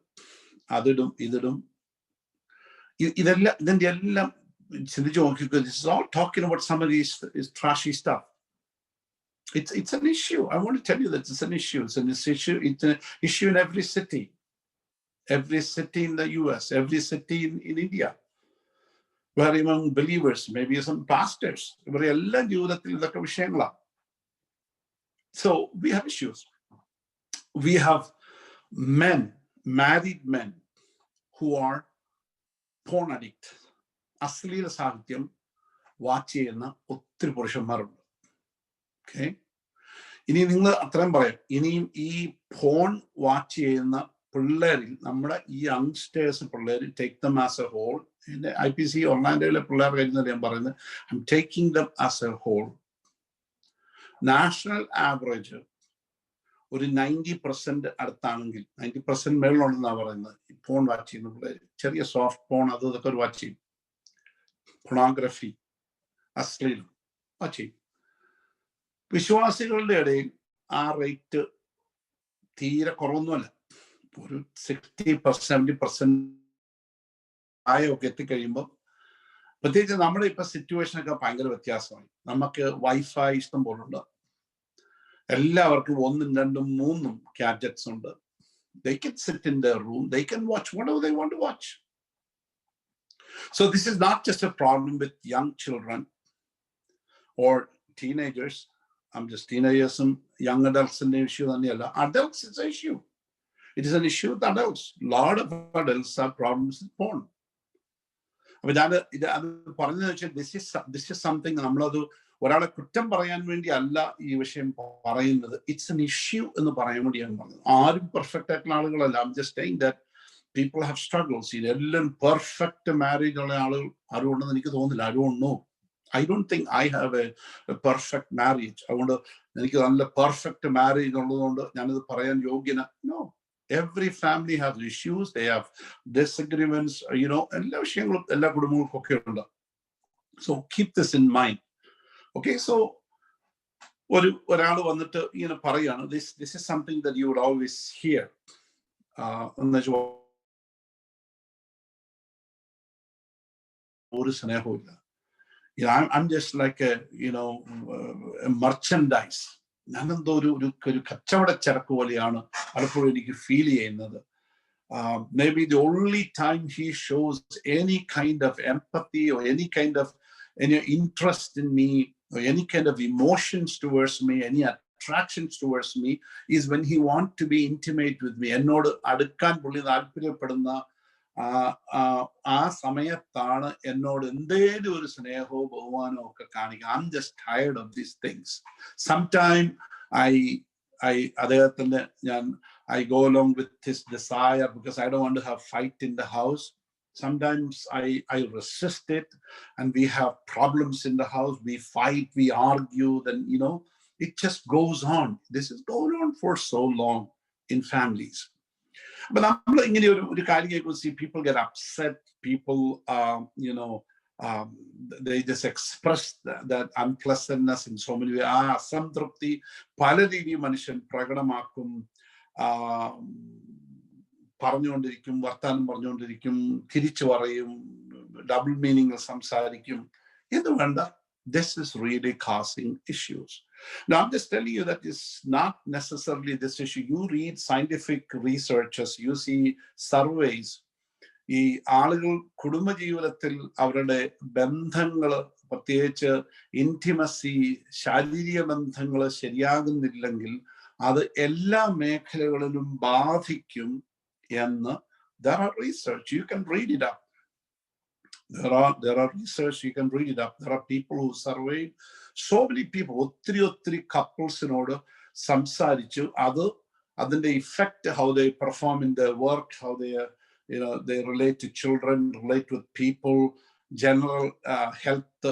ഇതിടും. ഇതിന്റെ എല്ലാം ചിന്തിച്ചു നോക്കിക്കോ. This is all talking about some of these trashy stuff. It's an issue. I want to tell you that it's an issue. It's an issue in every city in the US, every city in India, where even believers, maybe some pastors, ഇവരെ എല്ലാ ജീവിതത്തിൽ ഇതൊക്കെ വിഷയങ്ങളാണ്. So we have issues. We have married men who are porn addict. അശ്ലീല സാഹിത്യം watch ചെയ്യുന്ന ഒത്തിരി പുരുഷന്മാരുണ്ട്. Okay, ഇനി നിങ്ങൾ അത്രയും പറയാം, ഇനിയും ഈ ഫോൺ വാച്ച് ചെയ്യുന്ന പിള്ളേരിൽ നമ്മുടെ ഈ യങ്സ്റ്റേഴ്സ് പിള്ളേർ, take them as a whole, IPC ഒർലാൻഡോയിലെ പിള്ളേർ കഴിഞ്ഞാൽ ഞാൻ പറയുന്നത്, I am taking them as a whole. National average ഒരു 90% അടുത്താണെങ്കിൽ, 90% മേളിലുണ്ടെന്നാണ് പറയുന്നത് ഈ ഫോൺ വാച്ച് ചെയ്യുന്ന പിള്ളേർ. ചെറിയ സോഫ്റ്റ് ഫോൺ ഇതൊക്കെ ഒരു വാച്ച് ചെയ്യും, പൊണോഗ്രഫി, അശ്ലീലം വാച്ച് ചെയ്യും. വിശ്വാസികളുടെ ഇടയിൽ ആ റേറ്റ് തീരെ കുറവൊന്നുമല്ല. ഒരു 60-70% ആയൊക്കെ എത്തിക്കഴിയുമ്പോൾ, പ്രത്യേകിച്ച് നമ്മുടെ ഇപ്പൊ സിറ്റുവേഷനൊക്കെ ഭയങ്കര വ്യത്യാസമായി. നമുക്ക് വൈഫൈ ഇഷ്ടം പോലുണ്ട്, എല്ലാവർക്കും 1, 2, 3 gadgets ഉണ്ട്. They can sit in their room, they can watch whatever they want to watch. So this is not just a problem with young children or teenagers. I'm just teenagers and young adults in the issue. Adults, it's an issue. It is an issue with adults. A lot of adults have problems with porn. This is something നമ്മളത് ഒരാളെ കുറ്റം പറയാൻ വേണ്ടി അല്ല ഈ വിഷയം പറയുന്നത്. It's an issue എന്ന് പറയാൻ വേണ്ടിയാണ് പറഞ്ഞത്. ആരും പെർഫെക്റ്റ് ആയിട്ടുള്ള ആളുകളല്ല. I'm just saying that people have struggles. എല്ലാം പെർഫെക്റ്റ് മാരേജ് ഉള്ള ആളുകൾ ആരും ഉണ്ടെന്ന് എനിക്ക് തോന്നുന്നില്ല. I don't know. I don't think I have a perfect marriage. അതുകൊണ്ട് എനിക്ക് നല്ല പെർഫെക്റ്റ് മാരേജ് ഉള്ളതുകൊണ്ട് ഞാനിത് പറയാൻ യോഗ്യന. No. Every family has issues. They have disagreements. എല്ലാ വിഷയങ്ങളും എല്ലാ കുടുംബങ്ങൾക്കൊക്കെ ഉണ്ട്. So keep this in mind. Okay, so ഒരാൾ വന്നിട്ട് ഇങ്ങനെ പറയാണ്, this is something that you would always hear. ഒരു സ്നേഹവുമില്ല. I'm just like a merchandise. ഞാനെന്തോ ഒരു കച്ചവട ചരക്ക് പോലെയാണ് പലപ്പോഴും എനിക്ക് ഫീൽ ചെയ്യുന്നത്. Maybe the only time he shows any kind of empathy or any kind of interest in me or any kind of emotions towards me, any attractions towards me, is when he wants to be intimate with me. എന്നോട് അടുക്കാൻ പുള്ളി താല്പര്യപ്പെടുന്ന ആ സമയത്താണ് എന്നോട് എന്തേലും ഒരു സ്നേഹവും ബഹുമാനവും ഒക്കെ കാണിക്കുക. I'm just tired of these things. Sometime അദ്ദേഹത്തിന്റെ I go along with his desire because I don't want to have fight in the house. Sometimes I resist it and we have problems in the house. We fight, we argue, then it just goes on. This is going on for so long in families. But നമ്മൾ ഇങ്ങനെ ഒരു കാര്യം കേൾക്കുമ്പോൾ see people get upset, people they just express that unpleasantness in so many ways. ആ അസംതൃപ്തി പല രീതിയിൽ മനുഷ്യൻ പ്രകടമാക്കും, പറഞ്ഞുകൊണ്ടിരിക്കും, വർത്താനം പറഞ്ഞുകൊണ്ടിരിക്കും, തിരിച്ചു പറയും, ഡബിൾ മീനിങ് സംസാരിക്കും. ഇത് വേണ്ട. This is really causing issues. Now, I'm just telling you that it's not necessarily this issue. You read scientific researches, you see surveys. ഈ ആളുകൾ കുടുംബജീവിതത്തിൽ അവരുടെ ബന്ധങ്ങൾ, പ്രത്യേകിച്ച് ഇന്റിമസി, ശാരീരിക ബന്ധങ്ങൾ ശരിയാകുന്നില്ലെങ്കിൽ അത് എല്ലാ മേഖലകളിലും ബാധിക്കും എന്ന് there are research. You can read it up. There are research, you can read it up. There are people who surveyed so many people. ഒത്തിരി കപ്പിൾസിനോട് സംസാരിച്ചു. അതിന്റെ effect, how they perform in their work, how they relate to children, relate with people, general health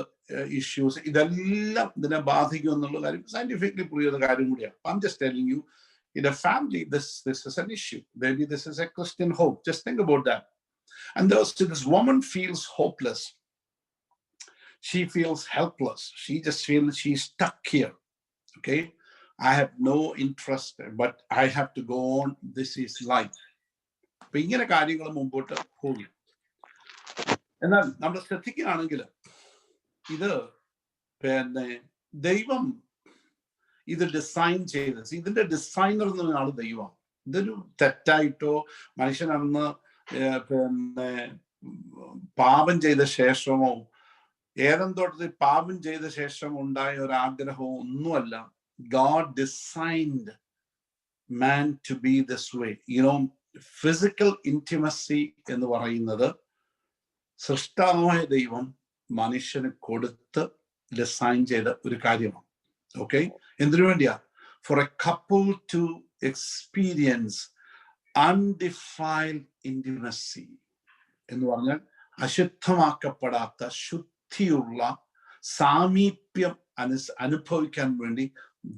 issues. ഇതെല്ലാം ഇതിനെ ബാധിക്കും എന്നുള്ള കാര്യം scientifically prove ചെയ്ത കാര്യം കൂടിയാണ്. I'm just telling you, in a family, this is an issue. Maybe this is a Christian hope. Just think about that. And this woman feels hopeless. She feels helpless. She just feels she's stuck here. Okay, I have no interest, but I have to go on. This is life. അപ്പൊ ഇങ്ങനെ കാര്യങ്ങൾ മുമ്പോട്ട് പോകും. എന്നാൽ നമ്മൾ ശ്രദ്ധിക്കുകയാണെങ്കിൽ ഇത് ദൈവം ഇത് ഡിസൈൻ ചെയ്ത്, ഇതിന്റെ ഡിസൈനർ എന്ന് പറഞ്ഞ ആള് ദൈവം. ഇതൊരു തെറ്റായിട്ടോ മനുഷ്യൻ അന്ന് പാപം ചെയ്ത ശേഷമോ ഏതൻ തോട്ടത്തിൽ പാപം ചെയ്ത ശേഷം ഉണ്ടായ ഒരു ആഗ്രഹമോ ഒന്നുമല്ല. God designed man to be this way. Physical intimacy എന്ന് പറയുന്നത് സൃഷ്ടാവായ ദൈവം മനുഷ്യന് കൊടുത്ത് ഡിസൈൻ ചെയ്ത ഒരു കാര്യമാണ്. ഓക്കെ, എന്തിനു വേണ്ടിയാ? For a couple to experience undefiled intimacy എന്ന് പറഞ്ഞാൽ അശുദ്ധമാക്കപ്പെടാത്ത ശുദ്ധിയുള്ള സാമീപ്യം അനുഭവിക്കാൻ വേണ്ടി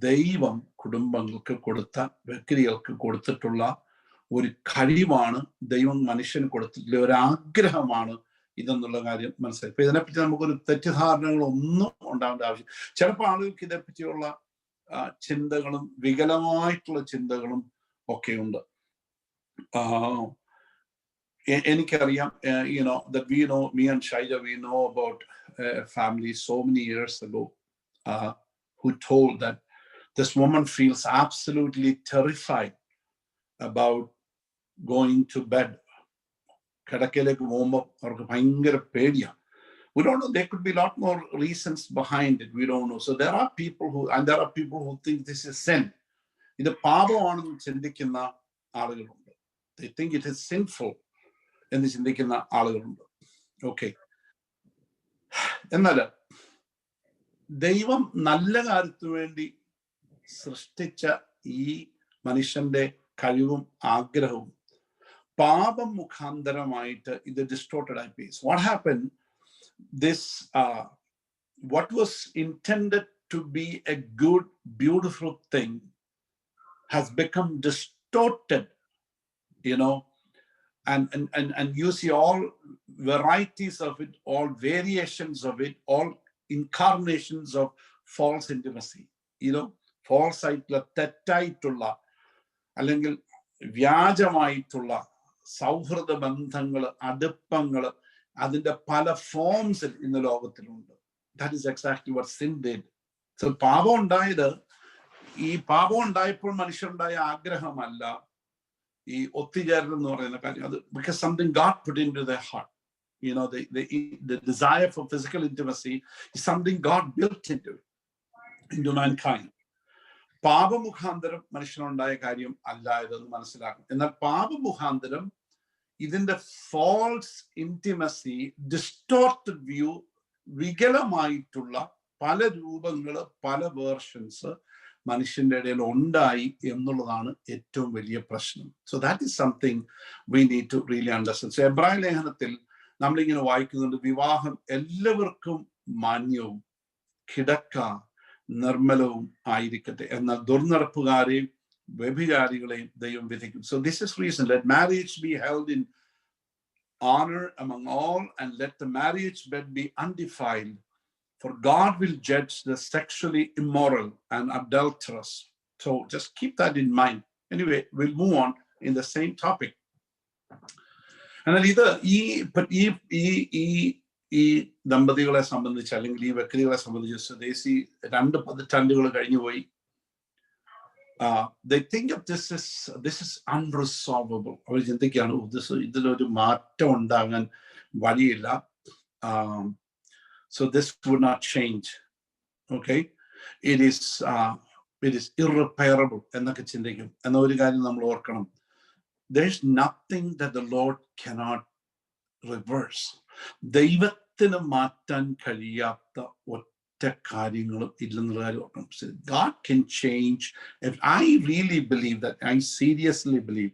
ദൈവം കുടുംബങ്ങൾക്ക് വ്യക്തികൾക്ക് കൊടുത്തിട്ടുള്ള ഒരു കഴിവാണ്. ദൈവം മനുഷ്യന് കൊടുത്തിട്ടുള്ള ഒരു ആഗ്രഹമാണ് ഇതെന്നുള്ള കാര്യം മനസ്സിലായി. ഇപ്പൊ ഇതിനെപ്പറ്റി നമുക്കൊരു തെറ്റിദ്ധാരണകളൊന്നും ഉണ്ടാവേണ്ട ആവശ്യം. ചിലപ്പോൾ ആളുകൾക്ക് ഇതേപ്പറ്റിയുള്ള ചിന്തകളും വികലമായിട്ടുള്ള ചിന്തകളും ഒക്കെ ഉണ്ട്. എനിക്കറിയാം, that we know, me and Shaija, we know about a family so many years ago who told that this woman feels absolutely terrified about going to bed. കിടക്കയിലേക്ക് പോകുമ്പോൾ അവർക്ക് ഭയങ്കര പേടിയാണ്. We don't know. There could be a lot more reasons behind it. We don't know. So there are people who think this is sin. ഇത് പാപമാണെന്ന് ചിന്തിക്കുന്ന ആളുകളുണ്ട്. They think it is sinful എന്ന് ചിന്തിക്കുന്ന ആളുകളുണ്ട്. ഓക്കെ, എന്നാൽ ദൈവം നല്ല കാര്യത്തിനു വേണ്ടി സൃഷ്ടിച്ച ഈ മനുഷ്യന്റെ കഴിവും ആഗ്രഹവും പാപം മുഖാന്തരമായിട്ട് ഇത് ഡിസ്റ്റോർട്ടഡ് ആയി പോയി. What happened? What was intended to be a good, beautiful thing has become distorted, and you see all varieties of it, all variations of it, all incarnations of false intimacy. false ആയിട്ടുള്ള തെറ്റായിട്ടുള്ള അല്ലെങ്കിൽ വ്യാജമായിട്ടുള്ള സൗഹൃദ ബന്ധങ്ങൾ, അടുപ്പങ്ങൾ അതിന്റെ പല ഫോംസിൽ ഇന്ന് ലോകത്തിലുണ്ട്. That is exactly what sin did. So പാപം ഉണ്ടായത്, ഈ പാപം ഉണ്ടായപ്പോൾ മനുഷ്യരുണ്ടായ ആഗ്രഹമല്ല ഈ ഒത്തുചേരൽ എന്ന് പറയുന്ന കാര്യം. അത് because something God put into their heart. You know, the desire for physical intimacy is something God built into mankind. പാപമുഖാന്തരം മനുഷ്യനുണ്ടായ കാര്യം അല്ല ഇതെന്ന് മനസ്സിലാക്കും. എന്നാൽ പാപമുഖാന്തരം ഇതിന്റെ ഫോൾസ് ഇന്റിമസി, ഡിസ്റ്റോർട്ടഡ് വ്യൂ, വികലമായിട്ടുള്ള പല രൂപങ്ങള്, പല വേർഷൻസ് മനുഷ്യന്റെ ഇടയിൽ ഉണ്ടായി എന്നുള്ളതാണ് ഏറ്റവും വലിയ പ്രശ്നം. So that is something we need to really understand. So എബ്രായ ലേഖനത്തിൽ നമ്മളിങ്ങനെ വായിക്കുന്നുണ്ട്, വിവാഹം എല്ലാവർക്കും മാന്യവും കിടക്ക നിർമ്മലവും ആയിരിക്കട്ടെ, എന്നാൽ ദുർനടപ്പുകാരെയും വ്യഭിചാരികളെയും ദൈവം വിധിക്കും. So this is reason, let marriage be held in honor among all, and let the marriage bed be undefiled, for God will judge the sexually immoral and adulterous. So just keep that in mind. Anyway, we'll move on in the same topic. എന്നാൽ ഇത് ഈ ദമ്പതികളെ സംബന്ധിച്ച്, അല്ലെങ്കിൽ ഈ വ്യക്തികളെ സംബന്ധിച്ച് സ്വദേശി 2 പതിറ്റാണ്ടുകൾ കഴിഞ്ഞുപോയി. They think of this is unresolvable. അവർ ചിന്തിക്കുകയാണ്, ഇതിലൊരു മാറ്റം ഉണ്ടാകാൻ വഴിയില്ല. So this would not change. Okay, it is irreparable എന്നൊക്കെ ചിന്തിക്കും. എന്ന ഒരു കാര്യം നമ്മൾ ഓർക്കണം, there is nothing that the Lord cannot reverse. ദൈവത്തിന് മാറ്റാൻ കഴിയാത്ത ഒറ്റ കാര്യങ്ങളും ഇല്ലെന്നുള്ള കാര്യം ഓർക്കണം. God can change. If I really believe that, I seriously believe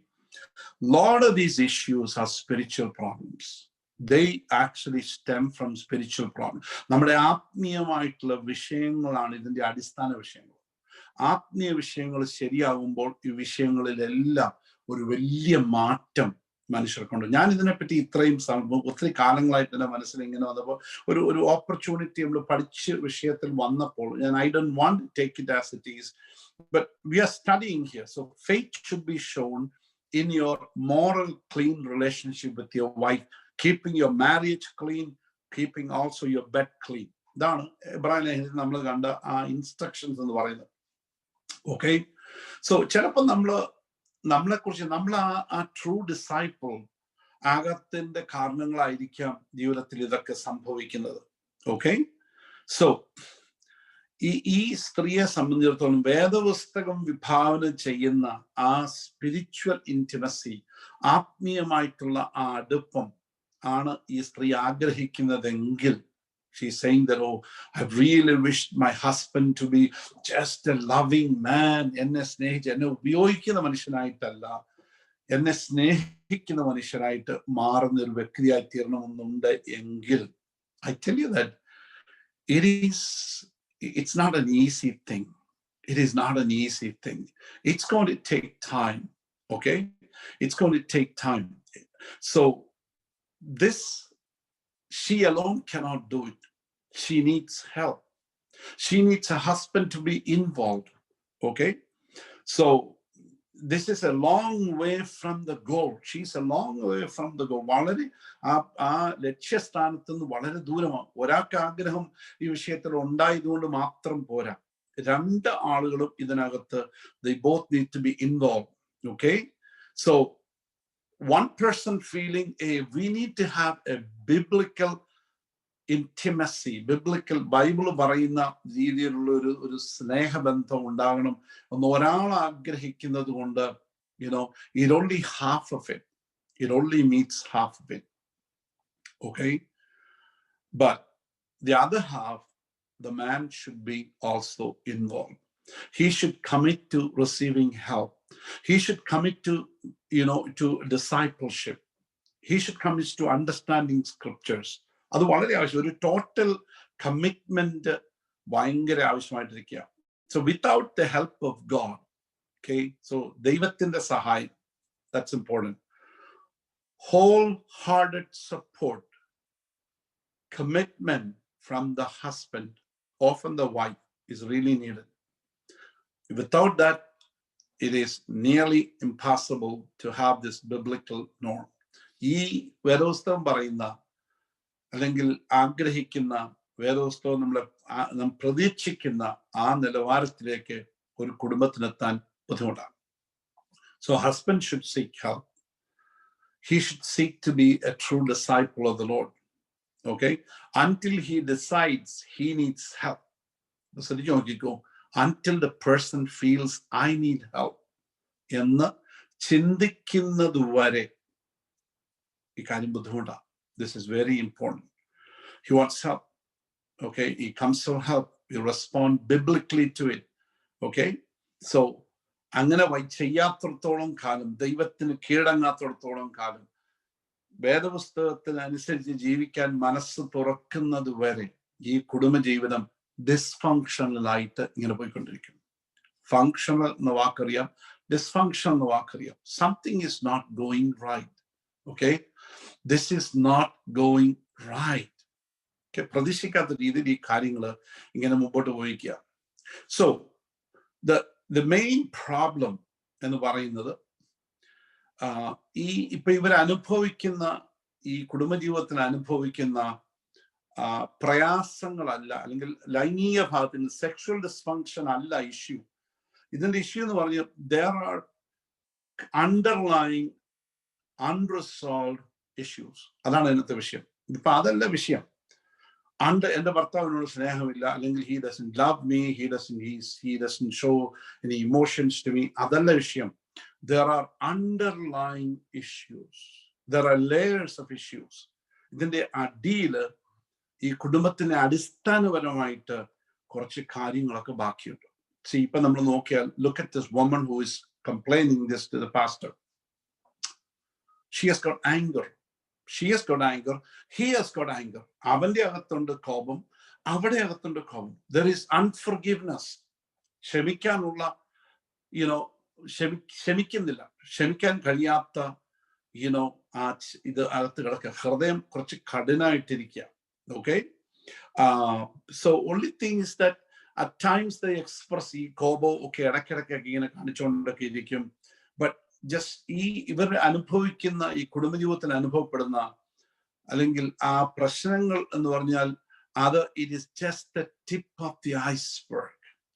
a lot of these issues are spiritual problems. They actually stem from spiritual problems. നമ്മുടെ ആത്മീയമായിട്ടുള്ള വിഷയങ്ങളാണ് ഇതിന്റെ അടിസ്ഥാന വിഷയങ്ങൾ. ആത്മീയ വിഷയങ്ങൾ ശരിയാകുമ്പോൾ ഈ വിഷയങ്ങളിലെല്ലാം ഒരു വലിയ മാറ്റം മനുഷ്യർക്കുണ്ട്. ഞാൻ ഇതിനെപ്പറ്റി ഇത്രയും ഒത്തിരി കാലങ്ങളായിട്ട് എൻ്റെ മനസ്സിൽ ഇങ്ങനെ വന്നപ്പോൾ ഒരു ഓപ്പർച്യൂണിറ്റി നമ്മൾ പഠിച്ച വിഷയത്തിൽ വന്നപ്പോൾ I don't want to take it as it is, but we are studying here. So faith should be shown in your moral clean relationship with your wife, keeping your marriage clean, keeping also your bed clean. ഇതാണ് എബ്രായ ലേഖനത്തിൽ നമ്മൾ കണ്ട ആ instructions എന്ന് പറയുന്നത്. Okay, so ചിലപ്പോൾ നമ്മളെക്കുറിച്ച് നമ്മൾ ആ ട്രൂ ഡിസൈപ്പിൾ ആകത്തിന്റെ കാരണങ്ങളായിരിക്കാം ജീവിതത്തിൽ ഇതൊക്കെ സംഭവിക്കുന്നത്. ഓക്കെ, സോ ഈ സ്ത്രീയെ സംബന്ധിച്ചിടത്തോളം വേദപുസ്തകം വിഭാവന ചെയ്യുന്ന ആ സ്പിരിച്വൽ ഇന്റിമസി, ആത്മീയമായിട്ടുള്ള ആ അടുപ്പം ആണ് ഈ സ്ത്രീ ആഗ്രഹിക്കുന്നതെങ്കിൽ, she's saying that, oh, I really wished my husband to be just a loving man, എന്നെ സ്നേഹിച്ച് എന്നെ ഉപയോഗിക്കുന്ന മനുഷ്യനായിട്ടല്ല, എന്നെ സ്നേഹിക്കുന്ന മനുഷ്യനായിട്ട് മാറുന്ന ഒരു വ്യക്തിയായി തീരണമെന്നുണ്ട് എങ്കിൽ, I tell you that it's not an easy thing. It is not an easy thing. It's going to take time. Okay, it's going to take time. So she alone cannot do it. She needs help. She needs a husband to be involved. Okay, so this is a long way from the goal. She's a long way from the goal. വളരെ ആ ലക്ഷ്യസ്ഥാനത്ത് നിന്ന് വളരെ ദൂരമാണ്. ഒരാൾക്ക് ആഗ്രഹം ഈ വിഷയത്തിൽ ഉണ്ടായതുകൊണ്ട് മാത്രം പോരാ, 2 ആളുകളും ഇതിനകത്ത് they both need to be involved. Okay, so one person feeling we need to have a biblical intimacy, biblical Bible പറയുന്ന രീതിയിലുള്ള ഒരു സ്നേഹബന്ധം ഉണ്ടാകണം എന്ന് ഒരാൾ ആഗ്രഹിക്കുന്നത് കൊണ്ട്, it only half of it. It only meets half of it. Okay, but the other half, the man should be also involved. He should commit to receiving help. He should commit to discipleship. He should commit to understanding scriptures. അത് വളരെ ആവശ്യം. ഒരു total commitment ഭയങ്കര ആവശ്യമായിട്ടിരിക്കുക. So without the help of God, okay, so ദൈവത്തിന്റെ സഹായം, that's important. Wholehearted support, commitment from the husband, often the wife, is really needed. Without that, it is nearly impossible to have this biblical norm. ഈ വേദപുസ്തകം പറയുന്ന അല്ലെങ്കിൽ ആഗ്രഹിക്കുന്ന വേദപുസ്തകം നാം പ്രതീക്ഷിക്കുന്ന ആ നിലവാരത്തിലേക്ക് ഒരു കുടുംബത്തിനെത്താൻ ബുദ്ധിമുട്ടാണ്. So husband should seek help. He should seek to be a true disciple of the Lord. Okay? Until he decides he needs help. Until the person feels I need help എന്ന് ചിന്തിക്കുന്നത് വരെ ഈ കാര്യം ബുദ്ധിമുട്ടാണ്. This is very important. He wants help. Okay? He comes for help. You respond biblically to it. Okay? So അങ്ങനെ ചെയ്യാത്തിടത്തോളം കാലം, ദൈവത്തിന് കീഴടങ്ങാത്തിടത്തോളം കാലം, വേദപുസ്തകത്തിനനുസരിച്ച് ജീവിക്കാൻ മനസ്സ് തുറക്കുന്നത് വരെ ഈ കുടുംബജീവിതം ഡിസ്ഫങ്ഷണലായിട്ട് ഇങ്ങനെ പോയിക്കൊണ്ടിരിക്കും. ഫങ്ഷണൽ എന്ന വാക്കറിയാം, ഡിസ്ഫങ്ഷൻ എന്ന വാക്കറിയാം. Something is not going right. Okay, this is not going right. Okay, പ്രതീക്ഷിക്കാത്ത രീതിയിൽ ഈ കാര്യങ്ങൾ ഇങ്ങനെ മുമ്പോട്ട് പോയിക്കുക. സോ the main problem എന്ന് പറയുന്നത് ഇപ്പൊ ഇവർ അനുഭവിക്കുന്ന ഈ കുടുംബജീവിതത്തിൽ അനുഭവിക്കുന്ന പ്രയാസങ്ങളല്ല, അല്ലെങ്കിൽ ലൈംഗിക ഭാഗത്തിന് സെക്ഷൽ ഡിസ്ഫങ്ഷൻ അല്ല ഇഷ്യൂ. ഇതിന്റെ ഇഷ്യൂ എന്ന് പറഞ്ഞാൽ there are underlying unresolved issues. അതാണ് ഇന്നത്തെ വിഷയം. ഇപ്പൊ അതല്ല വിഷയം. എൻ്റെ ഭർത്താവിനോട് സ്നേഹമില്ല, അല്ലെങ്കിൽ he doesn't love me, he doesn't show any emotions to me. അതല്ല വിഷയം. There are underlying issues. There are layers of issues. ഇതിന്റെ അടിയില് ഈ കുടുംബത്തിന് അടിസ്ഥാനപരമായിട്ട് കുറച്ച് കാര്യങ്ങളൊക്കെ ബാക്കിയുണ്ട്. ഇപ്പൊ നമ്മൾ നോക്കിയാൽ, look at this woman who is complaining this to the pastor. She has got anger. She has got anger. He has got anger. അവന്റെ അകത്തുണ്ട് കോപം, അവിടെ അകത്തുണ്ട് കോപം. There is unforgiveness. ക്ഷമിക്കാനുള്ള ക്ഷമിക്കുന്നില്ല, ക്ഷമിക്കാൻ കഴിയാത്ത ഇത് അകത്ത് കിടക്കുക. ഹൃദയം കുറച്ച് കഠിനായിട്ടിരിക്കുക. Okay? So only thing is that at times they express ഈ കോപം ഒക്കെ ഇടയ്ക്കിടയ്ക്കൊക്കെ ഇങ്ങനെ കാണിച്ചുകൊണ്ടൊക്കെ ഇരിക്കും. But ജസ്റ്റ് ഇവർ അനുഭവിക്കുന്ന ഈ കുടുംബജീവിതത്തിൽ അനുഭവപ്പെടുന്ന അല്ലെങ്കിൽ ആ പ്രശ്നങ്ങൾ എന്ന് പറഞ്ഞാൽ അത് it is just the tip of the iceberg.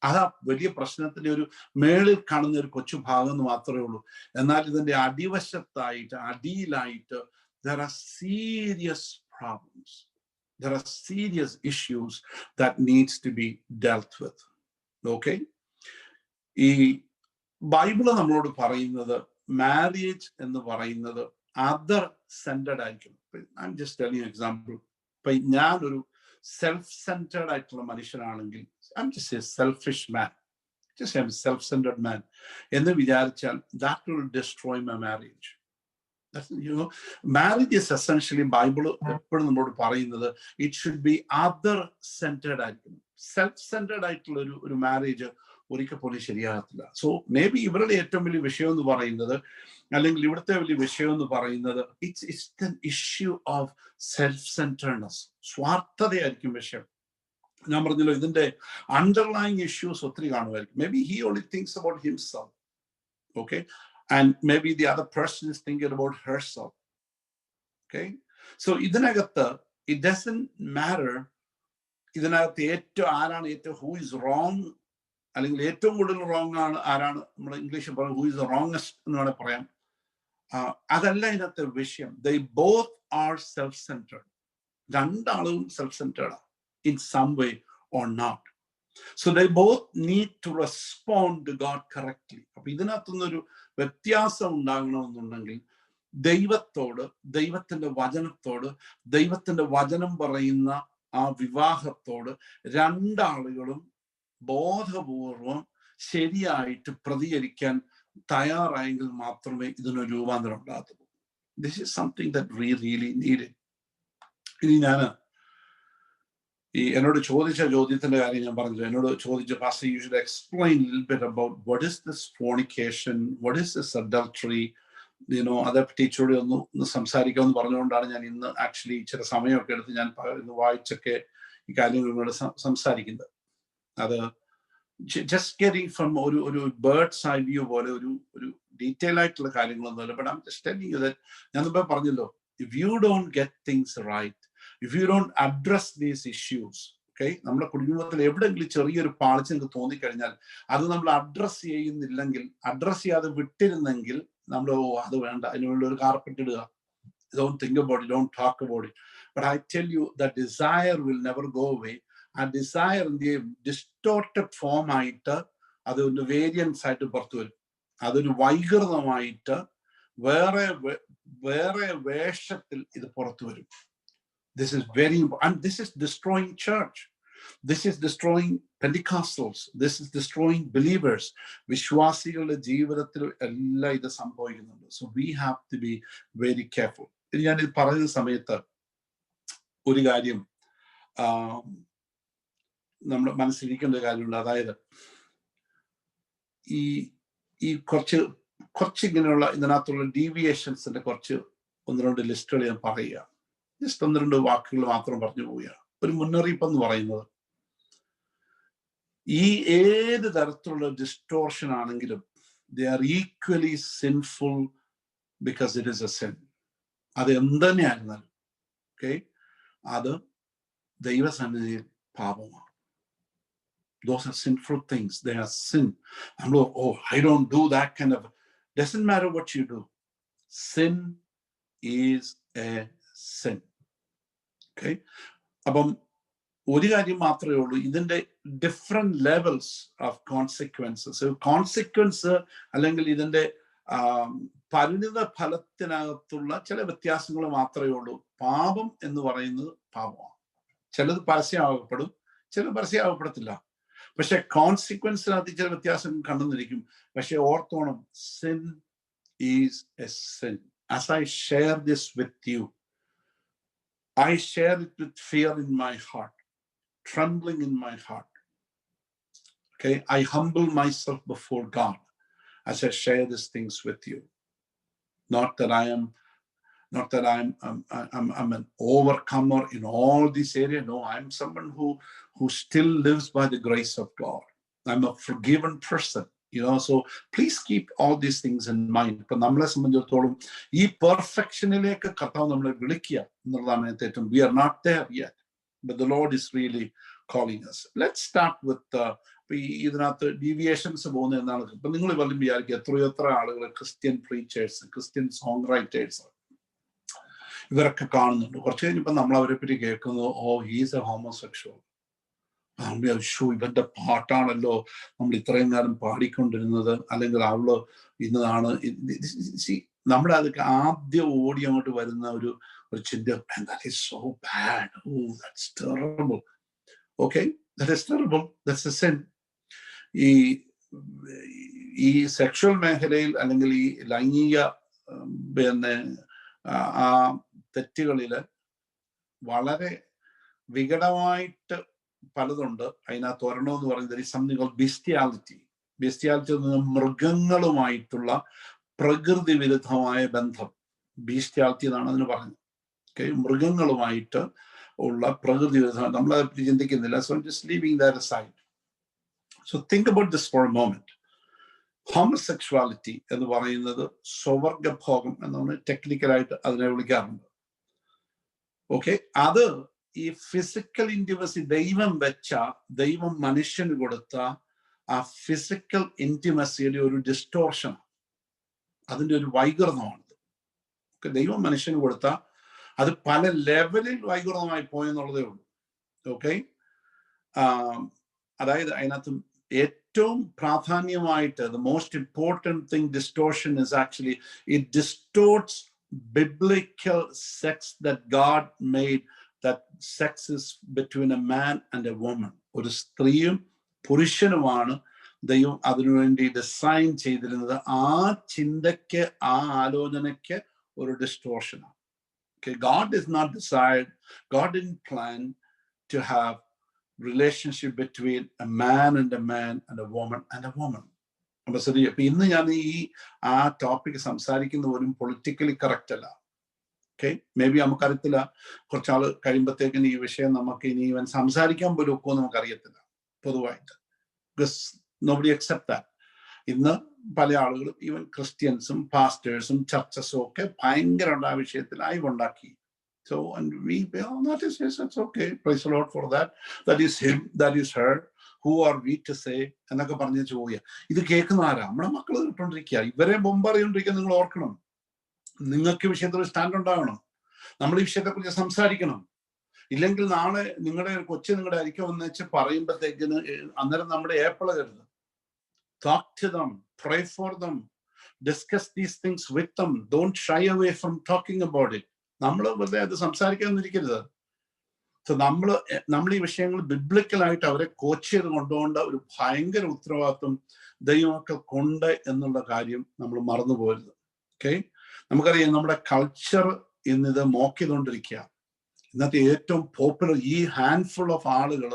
അതാ വലിയ പ്രശ്നത്തിന്റെ ഒരു മേളിൽ കാണുന്ന ഒരു കൊച്ചു ഭാഗം എന്ന് മാത്രമേ ഉള്ളൂ. എന്നാൽ ഇതിന്റെ അടിവശത്തായിട്ട്, അടിയിലായിട്ട് there are serious problems. There are serious issues that needs to be dealt with. Okay? ഈ ബൈബിള് നമ്മളോട് പറയുന്നത് മാരേജ് എന്ന് പറയുന്നത് അതർ സെന്റേഡ് ആയിരിക്കും. I am just telling you example. ഇപ്പൊ ഞാനൊരു സെൽഫ് സെന്റേഡ് ആയിട്ടുള്ള മനുഷ്യനാണെങ്കിൽ, I am just a selfish man, just I am a self centred man എന്ന് വിചാരിച്ചാൽ that will destroy my marriage. Marriage is essentially, Bible എപ്പോഴും നമ്മളോട് പറയുന്നത് it should be other centred ആയിരിക്കും. സെൽഫ് സെന്റേഡ് ആയിട്ടുള്ള ഒരു മാരേജ് ഒരിക്കൽ പോലും ശരിയാകത്തില്ല. സോ മേ ബി ഇവരുടെ ഏറ്റവും വലിയ വിഷയം എന്ന് പറയുന്നത്, അല്ലെങ്കിൽ ഇവിടുത്തെ വലിയ വിഷയം എന്ന് പറയുന്നത് it's the issue of self centredness. സ്വാർത്ഥതയായിരിക്കും വിഷയം. ഞാൻ പറഞ്ഞല്ലോ, ഇതിന്റെ അണ്ടർലൈങ് ഇഷ്യൂസ് ഒത്തിരി കാണുമായിരിക്കും. Maybe he only thinks about himself. Okay, and maybe the other person is thinking about herself. Okay, so ഇതിനകത്ത് it doesn't matter ഇതിനകത്ത് ഏറ്റവും ആരാണ് ഏറ്റവും who is wrong, അല്ലെങ്കിൽ ഏറ്റവും കൂടുതൽ റോങ് ആണ് ആരാണ്, നമ്മൾ ഇംഗ്ലീഷിൽ പറയും who is the wrongest എന്ന് വേണമെങ്കിൽ പറയാം. അതല്ല ഇതിനകത്തെ വിഷയം. They both are self-centered. രണ്ടാളും self-centered in some way or not. So they both need to respond to God correctly. അപ്പൊ ഇതിനകത്തുനിന്നൊരു വ്യത്യാസം ഉണ്ടാകണമെന്നുണ്ടെങ്കിൽ ദൈവത്തോട്, ദൈവത്തിന്റെ വചനത്തോട്, ദൈവത്തിന്റെ വചനം പറയുന്ന ആ വിവാഹത്തോട് രണ്ടാളുകളും ബോധപൂർവം ശരിയായിട്ട് പ്രതികരിക്കാൻ തയ്യാറായെങ്കിൽ മാത്രമേ ഇതിനൊരു രൂപാന്തരം ഉണ്ടാകത്തുള്ളൂ. This is something that we really needed. ഇനി ഞാൻ എന്നോട് ചോദിച്ച ചോദ്യത്തിന്റെ കാര്യം ഞാൻ പറഞ്ഞു. എന്നോട് ചോദിച്ച pastor, you should explain little bit about what is this fornication, what is this adultery, അതേപ്പറ്റി ഇച്ചിരി ഒന്ന് സംസാരിക്കാമെന്ന് പറഞ്ഞുകൊണ്ടാണ് ഞാൻ ഇന്ന് ആക്ച്വലി ചില സമയമൊക്കെ എടുത്ത് ഞാൻ ഇന്ന് വായിച്ചൊക്കെ ഈ കാര്യങ്ങളോട് സംസാരിക്കുന്നത്. അത് ജസ്റ്റ് ഗെറ്റിംഗ് ഫ്രം ഒരു ബേർഡ്സ് ഐ വ്യൂ പോലെ ഒരു ഡീറ്റെയിൽ ആയിട്ടുള്ള കാര്യങ്ങളൊന്നുമല്ല. But I am just telling you that, ഞാൻ മുമ്പേ പറഞ്ഞല്ലോ, if you don't get things right, if you don't address these issues, okay, നമ്മുടെ കുടുംബത്തിൽ എവിടെയെങ്കിലും ചെറിയൊരു പാളിച്ച് നിങ്ങൾക്ക് തോന്നിക്കഴിഞ്ഞാൽ അത് നമ്മൾ അഡ്രസ് ചെയ്യുന്നില്ലെങ്കിൽ, അഡ്രസ് ചെയ്യാതെ വിട്ടിരുന്നെങ്കിൽ നമ്മൾ അത് വേണ്ട, അതിനുവേണ്ടി ഒരു കാർപ്പറ്റ് ഇടുക, don't think about it, don't talk about it. But I tell you, that desire will never go away. ആ desire distorted form ആയിട്ട് അതൊരു വേരിയൻസ് ആയിട്ട് പുറത്തു വരും. അതൊരു വൈകൃതമായിട്ട് വേറെ വേഷത്തിൽ ഇത് പുറത്തു വരും. This is very important, and this is destroying church. This is destroying Pentecostals. This is destroying believers. വിശ്വാസികളുടെ ജീവിതത്തിൽ എല്ലാം ഇത് സംഭവിക്കുന്നുണ്ട്. So we have to be very careful. ഞാനിത് പറയുന്ന സമയത്ത് ഒരു കാര്യം നമ്മൾ മനസ്സിലിരിക്കേണ്ട ഒരു കാര്യമുണ്ട്. അതായത് ഈ കുറച്ച് ഇങ്ങനെയുള്ള ഇതിനകത്തുള്ള ഡീവിയേഷൻസിന്റെ കുറച്ച് 1-2 ലിസ്റ്റുകൾ ഞാൻ പറയുക. ജസ്റ്റ് 1-2 വാക്കുകൾ മാത്രം പറഞ്ഞു പോവുക. ഒരു മുന്നറിയിപ്പ് എന്ന് പറയുന്നത്, ഈ ഏത് തരത്തിലുള്ള ഡിസ്റ്റോർഷൻ ആണെങ്കിലും they are equally sinful because it is a sin. അത് എന്തുതന്നെയായിരുന്നാലും ഓക്കെ, അത് ദൈവസന്നിധിയിൽ പാപമാണ്. Those are sinful things. They are sin. Oh, I don't do that kind of. Doesn't matter what you do. Sin is a sin. Okay. അപ്പം ഒരു കാര്യം മാത്രമേ ഉള്ളൂ, ഇതിന്റെ different levels of consequences. Consequence അല്ലെങ്കിൽ ഇതിന്റെ പരിണിത ഫലത്തിനകത്തുള്ള ചില വ്യത്യാസങ്ങൾ മാത്രമേ ഉള്ളൂ. പാപം എന്ന് പറയുന്നത് പാപമാണ്. ചിലത് പരസ്യമാകപ്പെടും, ചിലത് പരസ്യമാകപ്പെടത്തില്ല. പക്ഷെ കോൺസിക്വൻസിനകത്ത് ചില വ്യത്യാസം കണ്ടെന്നിരിക്കും. പക്ഷെ ഓർത്തോണം, sin is a sin. As I share this with you, I share it with fear in my heart, trembling in my heart. Okay, I humble myself before God as I share these things with you. Not that I'm an overcomer in all these areas. No, I'm someone who still lives by the grace of God. I'm a forgiven person, so please keep all these things in mind. ഇപ്പൊ നമ്മളെ സംബന്ധിച്ചിടത്തോളം ഈ പെർഫെക്ഷനിലേക്ക് കർത്താവ് നമ്മളെ വിളിക്കുക എന്നുള്ളതാണ് ഏറ്റവും. We are not there yet, but the Lord is really calling us. Let's start with ഇതിനകത്ത് ഡീവിയേഷൻസ് പോകുന്ന എന്നാണ്. ഇപ്പൊ നിങ്ങൾ വല്ലതും വിചാരിക്കുക, എത്ര ആളുകൾ Christian preachers, Christian song writers ഇവരൊക്കെ കാണുന്നുണ്ട്. കുറച്ച് കഴിഞ്ഞപ്പോൾ നമ്മൾ അവരെ പറ്റി കേൾക്കുന്നു, ഓ ഹീസ് എ ഹോമോസെക്ഷൽ. ഇവന്റെ പാട്ടാണല്ലോ നമ്മൾ ഇത്രയും കാലം പാടിക്കൊണ്ടിരുന്നത്, അല്ലെങ്കിൽ അവള് ഇന്നതാണ്. നമ്മുടെ അതൊക്കെ ആദ്യം ഓടി അങ്ങോട്ട് വരുന്ന ഒരു ചിന്ത, that is so bad, oh that's terrible. Okay, that is terrible, that's a sin. ഈ സെക്ഷൽ മേഖലയിൽ അല്ലെങ്കിൽ ഈ ലൈംഗിക ആ തെറ്റുകളില് വളരെ വികടമായിട്ട് പലതുണ്ട്. അതിനകത്ത് ഒരെണ്ണം എന്ന് പറയുന്നത് സംതിങ് കോൾഡ് ബെസ്റ്റിയാലിറ്റി. ബെസ്റ്റിയാലിറ്റി എന്ന് പറഞ്ഞാൽ മൃഗങ്ങളുമായിട്ടുള്ള പ്രകൃതി വിരുദ്ധമായ ബന്ധം. ബീസ്റ്റിയാലിറ്റി എന്നാണ് അതിന് പറഞ്ഞത്. ഓക്കെ, മൃഗങ്ങളുമായിട്ട് ഉള്ള പ്രകൃതി വിരുദ്ധം നമ്മളത് ചിന്തിക്കുന്നില്ല. So just leaving that aside. So think about this for a moment. Homosexuality എന്ന് പറയുന്നത് സ്വവർഗഭോഗം എന്നാണ് ടെക്നിക്കലായിട്ട് അതിനെ വിളിക്കാറുണ്ട്. ഓക്കെ, അത് ഈ ഫിസിക്കൽ ഇന്റിമസി ദൈവം മനുഷ്യന് കൊടുത്ത ആ ഫിസിക്കൽ ഇന്റിമസിയുടെ ഒരു ഡിസ്റ്റോർഷൻ, അതിൻ്റെ ഒരു വൈകൃതമാണിത്. ഓക്കെ, ദൈവം മനുഷ്യന് കൊടുത്ത അത് പല ലെവലിൽ വൈകൃതമായി പോയെന്നുള്ളതേ ഉള്ളൂ. ഓക്കെ, അതായത് അതിനകത്ത് ഏറ്റവും പ്രാധാന്യമായിട്ട് the most important thing distortion is actually it distorts biblical sex that God made, that sex is between a man and a woman. ഒരു സ്ത്രീയും പുരുഷനുമാണ് ദൈവം അതിനുവേണ്ടി ഡിസൈൻ ചെയ്തിരുന്നത്. ആ ചിന്തയ്ക്ക്, ആ ആലോചനയ്ക്ക് ഒരു ഡിസ്റ്റോർഷനാണ്. Okay, God is not desired, God didn't plan to have relationship between a man and a man and a woman and a woman. അപ്പൊ ശരി, അപ്പൊ ഇന്ന് ഞാൻ ആ ടോപ്പിക് സംസാരിക്കുന്ന പോലും പൊളിറ്റിക്കലി കറക്റ്റ് അല്ല. ഓക്കെ, മേ ബി നമുക്കറിയത്തില്ല, കുറച്ചാൾ കഴിയുമ്പോഴത്തേക്കിന് ഈ വിഷയം നമുക്ക് ഇനി ഇവൻ സംസാരിക്കാൻ പോലും ഒക്കുമോ നമുക്കറിയത്തില്ല പൊതുവായിട്ട്. Because nobody accept that. ഇന്ന് പല ആളുകളും, ഈവൻ ക്രിസ്ത്യൻസും പാസ്റ്റേഴ്സും ചർച്ചസും ഒക്കെ ഭയങ്കര ആ വിഷയത്തിൽ അയവുണ്ടാക്കി. So, and we, that is, yes, it's okay. Praise the Lord for that. That is him, that is her. Who are we to say? എന്നൊക്കെ പറഞ്ഞു പോവുക. ഇത് കേൾക്കുന്ന ആരാ? നമ്മുടെ മക്കൾ ഇട്ടുകൊണ്ടിരിക്കുക. ഇവരെ ബോംബറിയോണ്ടിരിക്കുക. നിങ്ങൾ ഓർക്കണം, നിങ്ങൾക്ക് വിഷയത്തിൽ സ്റ്റാൻഡ് ഉണ്ടാവണം. നമ്മൾ ഈ വിഷയത്തെക്കുറിച്ച് സംസാരിക്കണം. ഇല്ലെങ്കിൽ നാളെ നിങ്ങളുടെ കൊച്ചു നിങ്ങളുടെ അരിക്ക വന്ന് വെച്ച് പറയുമ്പോഴത്തേക്കിന് അന്നേരം നമ്മുടെ ഏപ്പിളകരുത്. Talk to them, pray for them, discuss these things with them. Don't shy away from talking about it. നമ്മൾ വെറുതെ അത് സംസാരിക്കാതിരിക്കരുത്. സോ നമ്മൾ ഈ വിഷയങ്ങൾ ബിബ്ലിക്കലായിട്ട് അവരെ കോച്ച് ചെയ്ത് കൊണ്ടുപോകേണ്ട ഒരു ഭയങ്കര ഉത്തരവാദിത്വം ദൈവമക്കൾക്കുണ്ട് എന്നുള്ള കാര്യം നമ്മൾ മറന്നു പോകരുത്. ഓക്കെ, നമുക്കറിയാം നമ്മുടെ കൾച്ചർ ഇന്നിത് മോക്ക് ചെയ്തുകൊണ്ടിരിക്കുക. ഇന്നത്തെ ഏറ്റവും പോപ്പുലർ ഈ ഹാൻഡ്ഫുൾ ഓഫ് ആളുകൾ,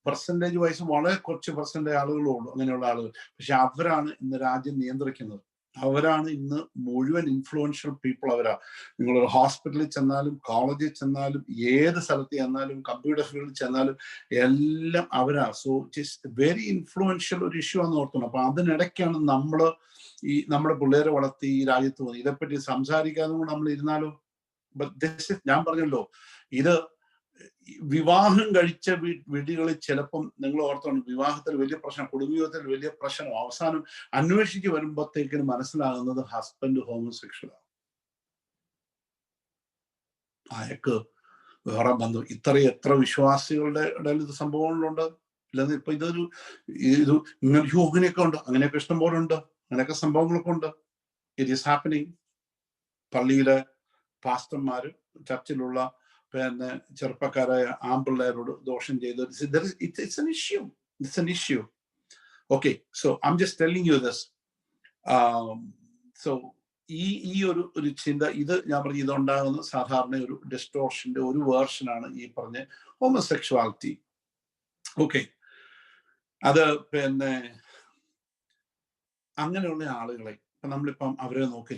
പെർസെൻറ്റേജ് വൈസ് വളരെ കുറച്ച് പെർസെൻറ്റേജ് ആളുകളേ ഉള്ളൂ അങ്ങനെയുള്ള ആളുകൾ. പക്ഷെ അവരാണ് ഇന്ന് രാജ്യം നിയന്ത്രിക്കുന്നത്. അവരാണ് ഇന്ന് മുഴുവൻ ഇൻഫ്ലുവൻഷ്യൽ പീപ്പിൾ. അവരാ. നിങ്ങളൊരു ഹോസ്പിറ്റലിൽ ചെന്നാലും, കോളേജിൽ ചെന്നാലും, ഏത് സ്ഥലത്ത് ചെന്നാലും, കമ്പ്യൂട്ടർ ഫീൽഡിൽ ചെന്നാലും എല്ലാം അവരാ. So it is very influential ഒരു ഇഷ്യൂ ആണെന്ന് ഓർക്കണം. അപ്പൊ അതിനിടയ്ക്കാണ് നമ്മുടെ പിള്ളേരെ വളർത്തി ഈ രാജ്യത്ത് വന്നത്. ഇതേപ്പറ്റി സംസാരിക്കാതെ കൂടെ നമ്മൾ ഇരുന്നാലോ? ഞാൻ പറഞ്ഞല്ലോ, ഇത് വിവാഹം കഴിച്ച വീടുകളിൽ ചിലപ്പം നിങ്ങൾ ഓർത്തോണം, വിവാഹത്തിൽ വലിയ പ്രശ്നം, കുടുംബജീവിതത്തിൽ വലിയ പ്രശ്നം, അവസാനം അന്വേഷിച്ച് വരുമ്പോഴത്തേക്കിന് മനസ്സിലാകുന്നത് ഹസ്ബൻഡ് ഹോമോസെക്ഷലാണ്. അയക്ക് വേറെ ബന്ധം. എത്ര വിശ്വാസികളുടെ ഇടയിൽ ഇത് സംഭവങ്ങളുണ്ട്. ഇല്ലെന്ന് ഇപ്പൊ ഇത് ഇങ്ങനെ അങ്ങനെയൊക്കെ ഉണ്ട്, അങ്ങനെയൊക്കെ ഇഷ്ടം പോലെ ഉണ്ട്, അങ്ങനെയൊക്കെ സംഭവങ്ങളൊക്കെ ഉണ്ട്. It is happening. പള്ളിയിലെ പാസ്റ്റർമാര് ചർച്ചിലുള്ള പിന്നെ ചെറുപ്പക്കാരായ ആമ്പിള്ളേരോട് ദോഷം ചെയ്ത് it's an issue. Okay, so I'm just telling you this. So ഈ ഒരു ചിന്ത, ഇത് ഞാൻ പറഞ്ഞ ഇതുണ്ടാകുന്ന സാധാരണ ഒരു ഡിസ്റ്റോർഷന്റെ ഒരു വേർഷനാണ് ഈ പറഞ്ഞ ഹോമോസെക്ഷുവാലിറ്റി. ഓക്കെ, അത് പിന്നെ അങ്ങനെയുള്ള ആളുകളെ നമ്മളിപ്പം അവരെ നോക്കി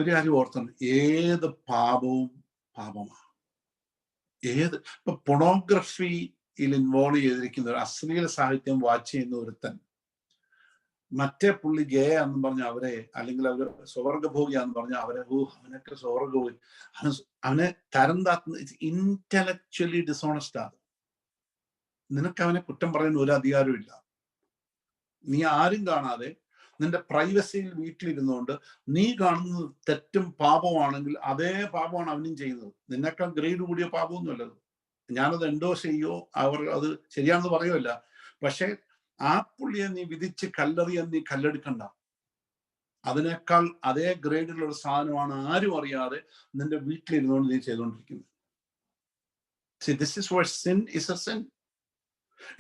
ഒരു കാര്യം ഓർത്തണം, ഏത് പാപവും പാപമാണ്. ഇപ്പൊ പൊണോഗ്രഫിയിൽ ഇൻവോൾവ് ചെയ്തിരിക്കുന്ന ഒരു അശ്ലീല സാഹിത്യം വാച്ച് ചെയ്യുന്ന ഒരുത്തൻ മറ്റേ പുള്ളി ഗേ എന്ന് പറഞ്ഞ അവരെ, അല്ലെങ്കിൽ അവര് സ്വർഗഭോഗിയാന്ന് പറഞ്ഞ അവരെ, അവനൊക്കെ സ്വർഗഭോഗി, അവനെ തരം താത്തുന്ന ഇന്റലക്ച്വലി ഡിസോണസ്റ്റ് ആണ്. നിനക്ക് അവനെ കുറ്റം പറയുന്ന ഒരു അധികാരവും ഇല്ല. നീ ആരും കാണാതെ നിന്റെ പ്രൈവസിയിൽ വീട്ടിലിരുന്നുകൊണ്ട് നീ കാണുന്നത് തെറ്റും പാപമാണെങ്കിൽ അതേ പാപമാണ് അവനും ചെയ്യുന്നത്. നിന്നെക്കാൾ ഗ്രേഡ് കൂടിയ പാപമൊന്നുമല്ലത്. ഞാനത് എൻഡോസ് ചെയ്യോ അവർ അത് ശരിയാണെന്ന് പറയുമല്ല. പക്ഷെ ആ പുള്ളിയെ നീ വിധിച്ച് കല്ലെറിയാൻ നീ കല്ലെടുക്കണ്ട. അതിനേക്കാൾ അതേ ഗ്രേഡിലുള്ള സാധനമാണ് ആരും അറിയാതെ നിന്റെ വീട്ടിലിരുന്നുകൊണ്ട് നീ ചെയ്തുകൊണ്ടിരിക്കുന്നത്. See, this is where sin is a sin.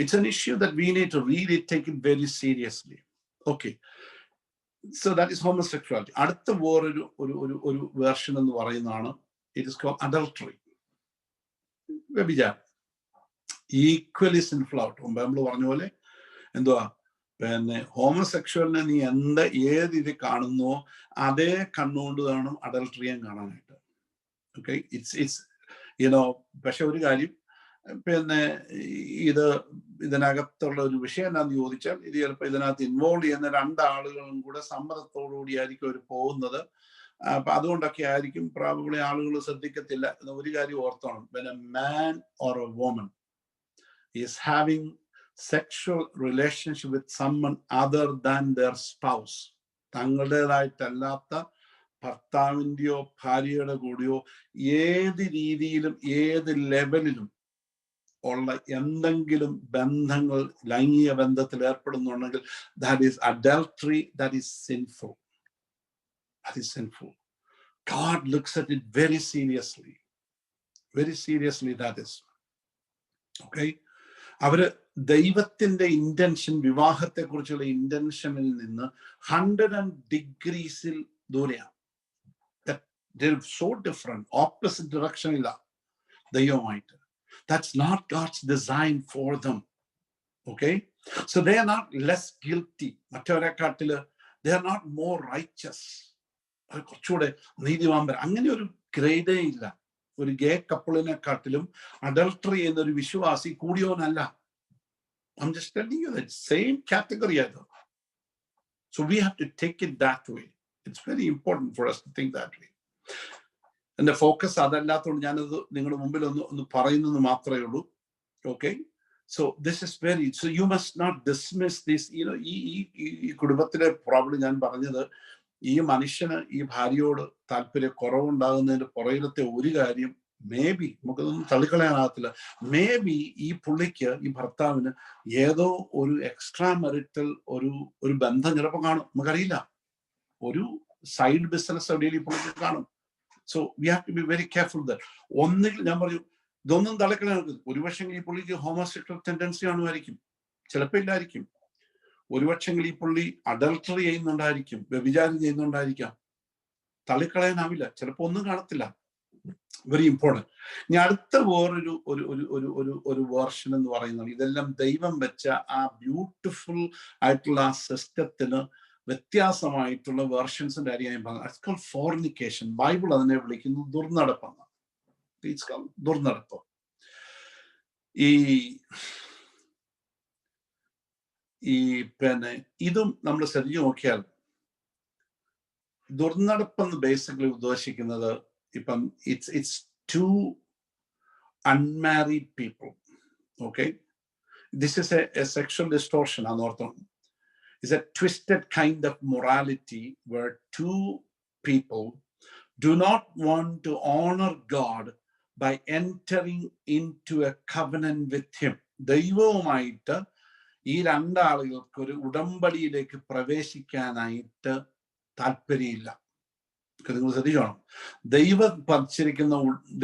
It's an issue that we need to really take it very seriously. Okay, so that is homosexuality. അടുത്ത വേറൊരു വേർഷൻ എന്ന് പറയുന്നതാണ്, ഇറ്റ് ഇസ് കോൾഡ് അഡൾട്ടറി, വ്യഭിചാരം. ഈക്വലി സിൻഫുൾ ആവട്ടെ. മുമ്പ് നമ്മൾ പറഞ്ഞ പോലെ എന്തുവാ, പിന്നെ ഹോമോസെക്ഷലിനെ നീ ഏത് ഇത് കാണുന്നോ അതേ കണ്ണുകൊണ്ട് വേണം അഡൾട്ടറിയെ കാണാനായിട്ട്. ഓക്കെ, ഇറ്റ്സ് പക്ഷെ ഒരു കാര്യം, പിന്നെ ഇതിനകത്തുള്ള ഒരു വിഷയം എന്താണെന്ന് ചോദിച്ചാൽ, ഇത് ചിലപ്പോൾ ഇതിനകത്ത് ഇൻവോൾവ് ചെയ്യുന്ന രണ്ടാളുകളും കൂടെ സമ്മതത്തോടുകൂടി ആയിരിക്കും അവർ പോകുന്നത്. അപ്പൊ അതുകൊണ്ടൊക്കെ ആയിരിക്കും പ്രോബബ്ലി ആളുകൾ ശ്രദ്ധിക്കത്തില്ല. ഒരു കാര്യം ഓർത്തോണം, when a man or a woman is having sexual relationship with someone other than their spouse, തങ്ങളുടേതായിട്ടല്ലാത്ത ഭർത്താവിൻ്റെയോ ഭാര്യയുടെ കൂടെയോ ഏത് രീതിയിലും ഏത് ലെവലിലും ഉള്ള എന്തെങ്കിലും ബന്ധങ്ങൾ, ലൈംഗിക ബന്ധത്തിൽ ഏർപ്പെടുന്നുണ്ടെങ്കിൽ that is adultery, that is sinful. That is sinful. God looks at it very seriously. Very seriously that is. Okay? അവര് ദൈവത്തിന്റെ ഇന്റൻഷൻ, വിവാഹത്തെ കുറിച്ചുള്ള ഇന്റൻഷനിൽ നിന്ന് 100 ഡിഗ്രീസിൽ ദൂരെയാണ്. They're so different, opposite direction ഇല്ല ദൈവമായിട്ട്. That's not God's design for them. Okay, so they are not less guilty. മറ്റവരെക്കാട്ടില് they are not more righteous. കുറച്ചുകൂടെ നീതിമാന്മാർ, അങ്ങനെ ഒരു ഗ്രേഡേ ഇല്ല. ഒരു ഗേ കപ്പിളിനെക്കാട്ടിലും അഡൾട്ടറി എന്നൊരു വിശ്വാസി കൂടിയോനല്ല. I'm just telling you that same category either. So we have to take it that way. It's very important for us to think that way. എൻ്റെ focus അതല്ലാത്തതുകൊണ്ട് ഞാനത് നിങ്ങളുടെ മുമ്പിൽ ഒന്ന് പറയുന്നത് മാത്രമേ ഉള്ളൂ. Okay, so this is very, so you must not dismiss this. ഈ കുടുംബത്തിലെ പ്രോബ്ലം ഞാൻ പറഞ്ഞത്, ഈ മനുഷ്യന് ഈ ഭാര്യയോട് താല്പര്യ കുറവുണ്ടാകുന്നതിന്റെ പുറകിലത്തെ ഒരു കാര്യം, മേ ബി, നമുക്കതൊന്നും തള്ളിക്കളയാനാകത്തില്ല, മേ ബി ഈ പുള്ളിക്ക്, ഈ ഭർത്താവിന് ഏതോ ഒരു എക്സ്ട്രാ മെറിറ്റൽ ഒരു ബന്ധം ചിലപ്പോൾ കാണും, നമുക്കറിയില്ല. ഒരു സൈഡ് ബിസിനസ് എവിടെയും ഈ പുള്ളിക്ക് കാണും. So we have to be very careful that. ഒന്നുകിൽ ഞാൻ പറയും, ഇതൊന്നും തള്ളിക്കളയാൻ, ഒരുപക്ഷെങ്കിൽ ഈ പുള്ളിക്ക് ഹോമോസെക്ഷൽ ടെൻഡൻസി കാണുമായിരിക്കും, ചിലപ്പോൾ ഇല്ലായിരിക്കും. ഒരുപക്ഷെങ്കിൽ ഈ പുള്ളി അഡൾട്ടറി ചെയ്യുന്നുണ്ടായിരിക്കും, വ്യഭിചാരം ചെയ്യുന്നുണ്ടായിരിക്കാം, തള്ളിക്കളയാനാവില്ല, ചിലപ്പോൾ ഒന്നും കാണത്തില്ല. Very important. ഇനി അടുത്ത വേറൊരു ഒരു വേർഷൻ എന്ന് പറയുന്നത്, ഇതെല്ലാം ദൈവം വെച്ച ആ ബ്യൂട്ടിഫുൾ ആയിട്ടുള്ള ആ സിസ്റ്റത്തിന് വ്യത്യാസമായിട്ടുള്ള വേർഷൻസിന്റെ കാര്യം ഞാൻ പറഞ്ഞു. It's called fornication. ബൈബിൾ അതിനെ വിളിക്കുന്നു ദുർനടപ്പെന്ന്. It's called ദുർനടപ്പ്. പിന്നെ ഇതും നമ്മൾ ശ്രദ്ധിച്ചു നോക്കിയാൽ, ദുർനടപ്പെന്ന് ബേസിക്കലി ഉദ്ദേശിക്കുന്നത്, ഇപ്പം it's two unmarried people. Okay, this is a sexual distortion anortham. It's a twisted kind of morality where two people do not want to honor God by entering into a covenant with him. ദൈവവുമായിട്ട് ഈ രണ്ടാളുകൾക്ക് ഒരു ഉടമ്പടിയിലേക്ക് പ്രവേശിക്കാനായിട്ട് താല്പര്യമില്ല. നിങ്ങൾ ശ്രദ്ധിച്ചോണം,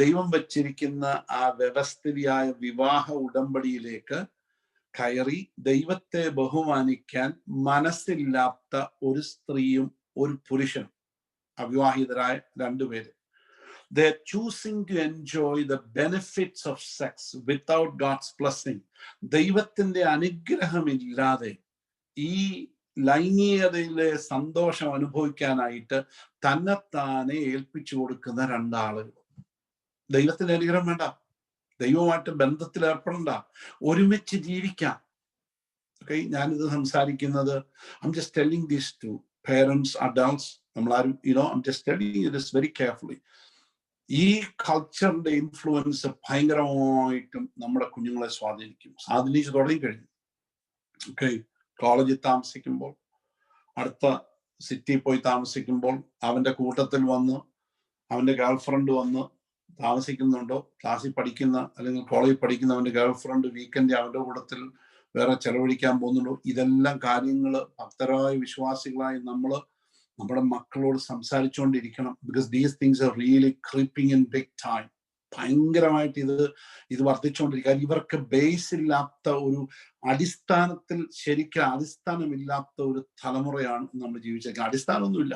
ദൈവം വച്ചിരിക്കുന്ന ആ വ്യവസ്ഥിതിയായ വിവാഹ ഉടമ്പടിയിലേക്ക് കയറി ദൈവത്തെ ബഹുമാനിക്കാൻ മനസ്സില്ലാത്ത ഒരു സ്ത്രീയും ഒരു പുരുഷനും, അവിവാഹിതരായ രണ്ടുപേര്, they are choosing to enjoy the benefits of sex without God's blessing. ദൈവത്തിന്റെ അനുഗ്രഹമില്ലാതെ ഈ ലൈംഗികതയിലെ സന്തോഷം അനുഭവിക്കാനായിട്ട് തന്നെത്താനെ ഏൽപ്പിച്ചു കൊടുക്കുന്ന രണ്ടാളുകൾ. ദൈവത്തിന്റെ അനുഗ്രഹം വേണ്ട, ദൈവമായിട്ട് ബന്ധത്തിൽ ഏർപ്പെടണ്ട, ഒരുമിച്ച് ജീവിക്കാം. ഓക്കെ, ഞാനിത് സംസാരിക്കുന്നത്, I'm just telling this to parents, adults, നമ്മളാരും, I'm just telling you this very carefully. ഈ കൾച്ചറിന്റെ ഇൻഫ്ലുവൻസ് ഭയങ്കരമായിട്ടും നമ്മുടെ കുഞ്ഞുങ്ങളെ സ്വാധീനിച്ചു തുടങ്ങിക്കഴിഞ്ഞു. ഓക്കെ, കോളേജിൽ താമസിക്കുമ്പോൾ, അടുത്ത സിറ്റിയിൽ പോയി താമസിക്കുമ്പോൾ, അവന്റെ കൂട്ടത്തിൽ വന്ന് അവന്റെ ഗേൾഫ്രണ്ട് വന്ന് താമസിക്കുന്നുണ്ടോ, ക്ലാസ്സിൽ പഠിക്കുന്ന അല്ലെങ്കിൽ കോളേജിൽ പഠിക്കുന്ന അവന്റെ ഗേൾഫ്രണ്ട് വീക്കെൻഡ് അവന്റെ കൂട്ടത്തിൽ വേറെ ചെലവഴിക്കാൻ പോകുന്നുണ്ടോ, ഇതെല്ലാം കാര്യങ്ങൾ ഭക്തരായ വിശ്വാസികളായി നമ്മുടെ മക്കളോട് സംസാരിച്ചുകൊണ്ടിരിക്കണം. Because these things are really creeping in big time. ഭയങ്കരമായിട്ട് ഇത് വർദ്ധിച്ചുകൊണ്ടിരിക്കുക. ഇവർക്ക് ബേസ് ഇല്ലാത്ത ഒരു അടിസ്ഥാനത്തിൽ, ശരിക്കും അടിസ്ഥാനമില്ലാത്ത ഒരു തലമുറയാണ് നമ്മൾ ജീവിച്ചിരിക്കുന്നത്. അടിസ്ഥാനമൊന്നുമില്ല.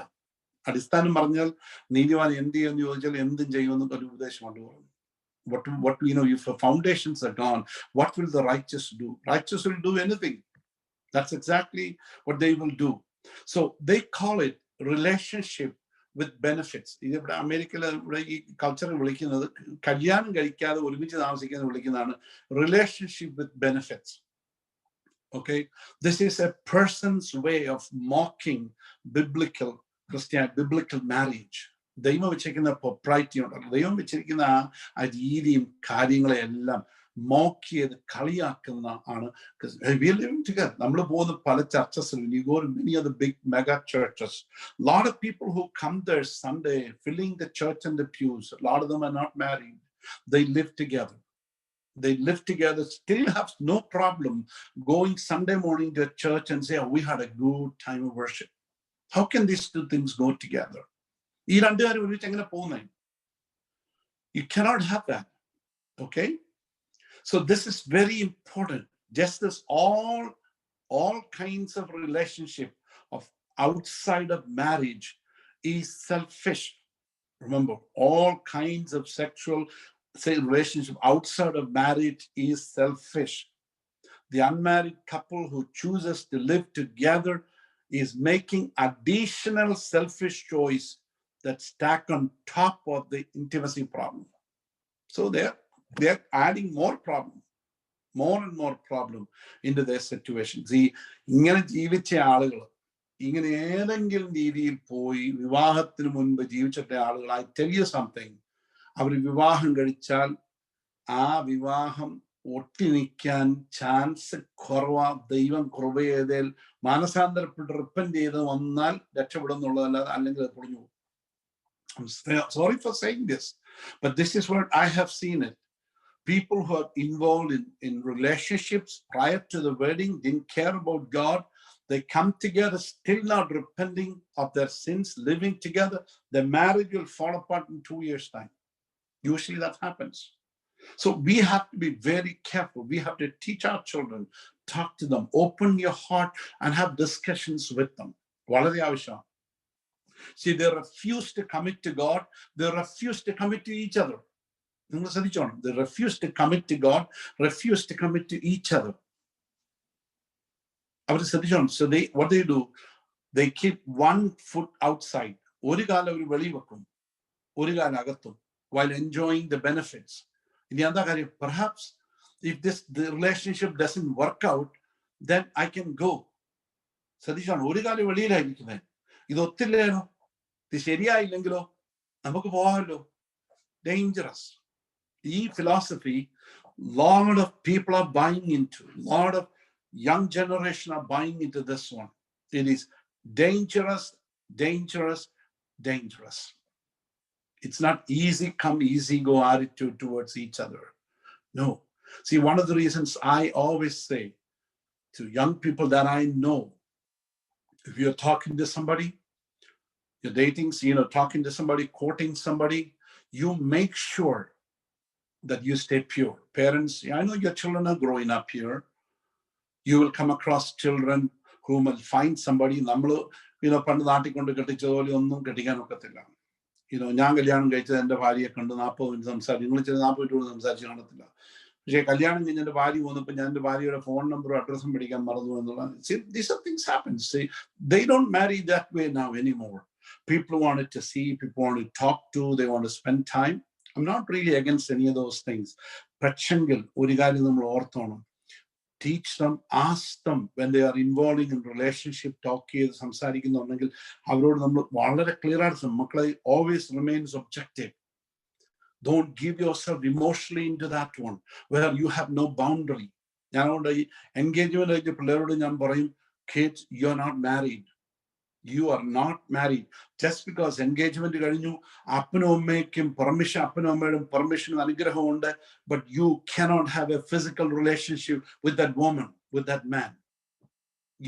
അടിസ്ഥാനം പറഞ്ഞാൽ നീതിമാൻ എന്ത് ചെയ്യുമെന്ന് ചോദിച്ചാൽ എന്തും ചെയ്യുമെന്ന് ഒരു ഉപദേശമുണ്ട് പറഞ്ഞു. If the foundations are gone, what will the righteous do? Righteous will do anything. That's exactly what they will do. So they call it relationship with benefits. ഇതിവിടെ അമേരിക്കയിൽ ഇവിടെ ഈ കൾച്ചർ വിളിക്കുന്നത്, കല്യാണം കഴിക്കാതെ ഒരുമിച്ച് താമസിക്കുന്നത് വിളിക്കുന്നതാണ് relationship with benefits. Okay, this is a person's way of mocking biblical marriage. ദൈവം വെച്ചിരിക്കുന്ന പ്രൊപ്രൈറ്റി ഉണ്ടല്ലോ, ദൈവം വെച്ചിരിക്കുന്ന ആ രീതിയും കാര്യങ്ങളെല്ലാം മോക്ക് ചെയ്ത് കളിയാക്കുന്ന ആണ്. നമ്മൾ പോകുന്ന പല ചർച്ചസിലും, you go to many of the big mega churches, a lot of people who come there Sunday filling the church and the pews, a lot of them are not married. They live together, still have no problem going Sunday morning to a church and say, oh, we had a good time of worship. How can these two things go together? ഈ രണ്ടുപേരും ഒരുമിച്ച് എങ്ങനെ പോകുന്നേ? You cannot have that. Okay, so this is very important. Just as all kinds of relationship of outside of marriage is selfish. Remember, all kinds of sexual relationship outside of marriage is selfish. The unmarried couple who chooses to live together is making additional selfish choice that stack on top of the intimacy problem. So they're adding more and more problem into their situations. ഇങ്ങനെ ജീവിച്ച ആളുകൾ, ഇങ്ങനെ ഏതെങ്കിലും രീതിയിൽ പോയി വിവാഹത്തിന് മുൻപ് ജീവിച്ചിട്ട ആളുകൾ, I tell you something, അവർ വിവാഹം കഴിച്ചാൽ ആ വിവാഹം ഒട്ടിനിൽക്കാൻ ചാൻസ് കുറവാ. ദൈവം കൃപ ചെയ്തേൽ മാനസാന്തരപ്പെട്ട് റിപ്പന്റ് ചെയ്ത് വന്നാൽ രക്ഷപ്പെടുന്നുള്ളതല്ലാതെ അല്ലെങ്കിൽ അത് പൊളിഞ്ഞു പോകും. I'm sorry for saying this, but this is what I have seen it. People who are involved in relationships prior to the wedding didn't care about God. They come together, still not repenting of their sins, living together. Their marriage will fall apart in 2 years' time. Usually that happens. So we have to be very careful. We have to teach our children, talk to them, open your heart and have discussions with them. വളരെ ആവശ്യമാണ്. See, they refuse to commit to God. They refuse to commit to each other. They refuse to commit to God, refuse to commit to each other. So what they do, they keep one foot outside. ഒരു കാലം അവർ വെളി വെക്കും, ഒരു കാലം അകത്തും, while enjoying the benefits. ഇനി എന്താ കാര്യം? Perhaps if the relationship doesn't work out, then I can go. സതീഷാണ് ഒരു കാലം വെളിയിലായിരിക്കുന്നത്, ഇത് ഒത്തില്ലേനോ, ഇത് ശരിയായില്ലെങ്കിലോ നമുക്ക് പോകാമല്ലോ. Dangerous. ഈ philosophy, lot of people are buying into, lot of young generation are buying into this one. It is dangerous, dangerous, dangerous. It's not easy come, easy go attitude towards each other. No. See, one of the reasons I always say to young people that I know, if you're talking to somebody, you're dating, talking to somebody, courting somebody, you make sure that you stay pure. Parents, I know your children are growing up here. You will come across children who will find somebody. പണ്ട് നാട്ടിൽ കൊണ്ട് കെട്ടിച്ചതുപോലെ ഒന്നും കെട്ടിക്കാൻ ഒക്കത്തില്ല. ഞാൻ കല്യാണം കഴിച്ചത് എൻ്റെ ഭാര്യയെ കണ്ട് 40 മിനിറ്റ് സംസാരിച്ചു, നിങ്ങൾ ചില 40 മിനിറ്റ് സംസാരിച്ച് കാണത്തില്ല. പക്ഷേ കല്യാണം കഴിഞ്ഞ് എൻ്റെ ഭാര്യ വന്നപ്പോൾ ഞാൻ എൻ്റെ ഭാര്യയുടെ ഫോൺ നമ്പറും അഡ്രസ്സും പഠിക്കാൻ മറന്നു എന്നുള്ള. These are things happen. See, they don't marry that way now anymore. People wanted to see, people want to talk to, they want to spend time. I'm not really against any of those things. പക്ഷെങ്കിൽ ഒരു കാര്യം നമ്മൾ ഓർത്തോണം, teach them, ask them when they are involving in relationship, talk ചെയ്ത് സംസാരിക്കുന്നുണ്ടെങ്കിൽ അവരോട് നമ്മൾ വളരെ clear ആയിട്ട്, മക്കളെ always remains objective. Don't give yourself emotionally into that one where you have no boundary. ഞാൻ അതുകൊണ്ട് ഈ എൻഗേജ്മെന്റ് ആയിട്ട് പിള്ളേരോട് ഞാൻ പറയും, kids, you are not married. You are not married. Just because engagement കഴിഞ്ഞു, അപ്പനും അമ്മയ്ക്കും പെർമിഷൻ, അപ്പനും അമ്മയുടെയും പെർമിഷനും അനുഗ്രഹമുണ്ട്, but you cannot have a physical relationship with that woman, with that man.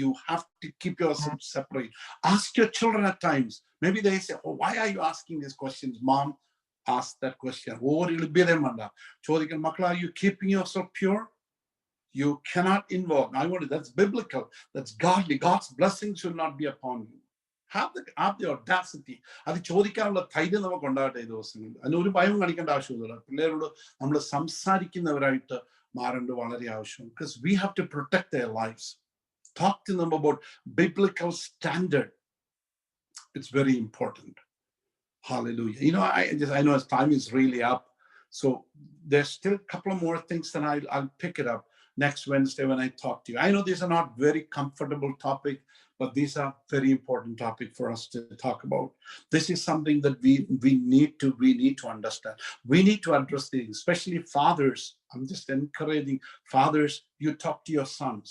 You have to keep yourself separate. Ask your children at times. Maybe they say, oh, why are you asking these questions, mom? Ask that question. ചോദിക്കാൻ, മക്കളെ, are you keeping yourself pure? You cannot involve. That's biblical. That's godly. God's blessings should not be upon you. Have the audacity. അത് ചോദിക്കാനുള്ള ധൈര്യം നമുക്ക് ഉണ്ടാകട്ടെ ഈ ദിവസങ്ങളിൽ. അതിനൊരു ഭയം കാണിക്കേണ്ട ആവശ്യമില്ല. പിള്ളേരോട് നമ്മൾ സംസാരിക്കുന്നവരായിട്ട് മാറേണ്ടത് വളരെ ആവശ്യം. Because we have to protect their lives. Talk to them about biblical standard. It's very important. Hallelujah. I know as time is really up. So there's still a couple of more things that I'll pick it up next Wednesday when I talk to you. I know these are not very comfortable topic, but these are very important topic for us to talk about. This is something that we need to understand. We need to address things, especially fathers. I'm just encouraging fathers, you talk to your sons.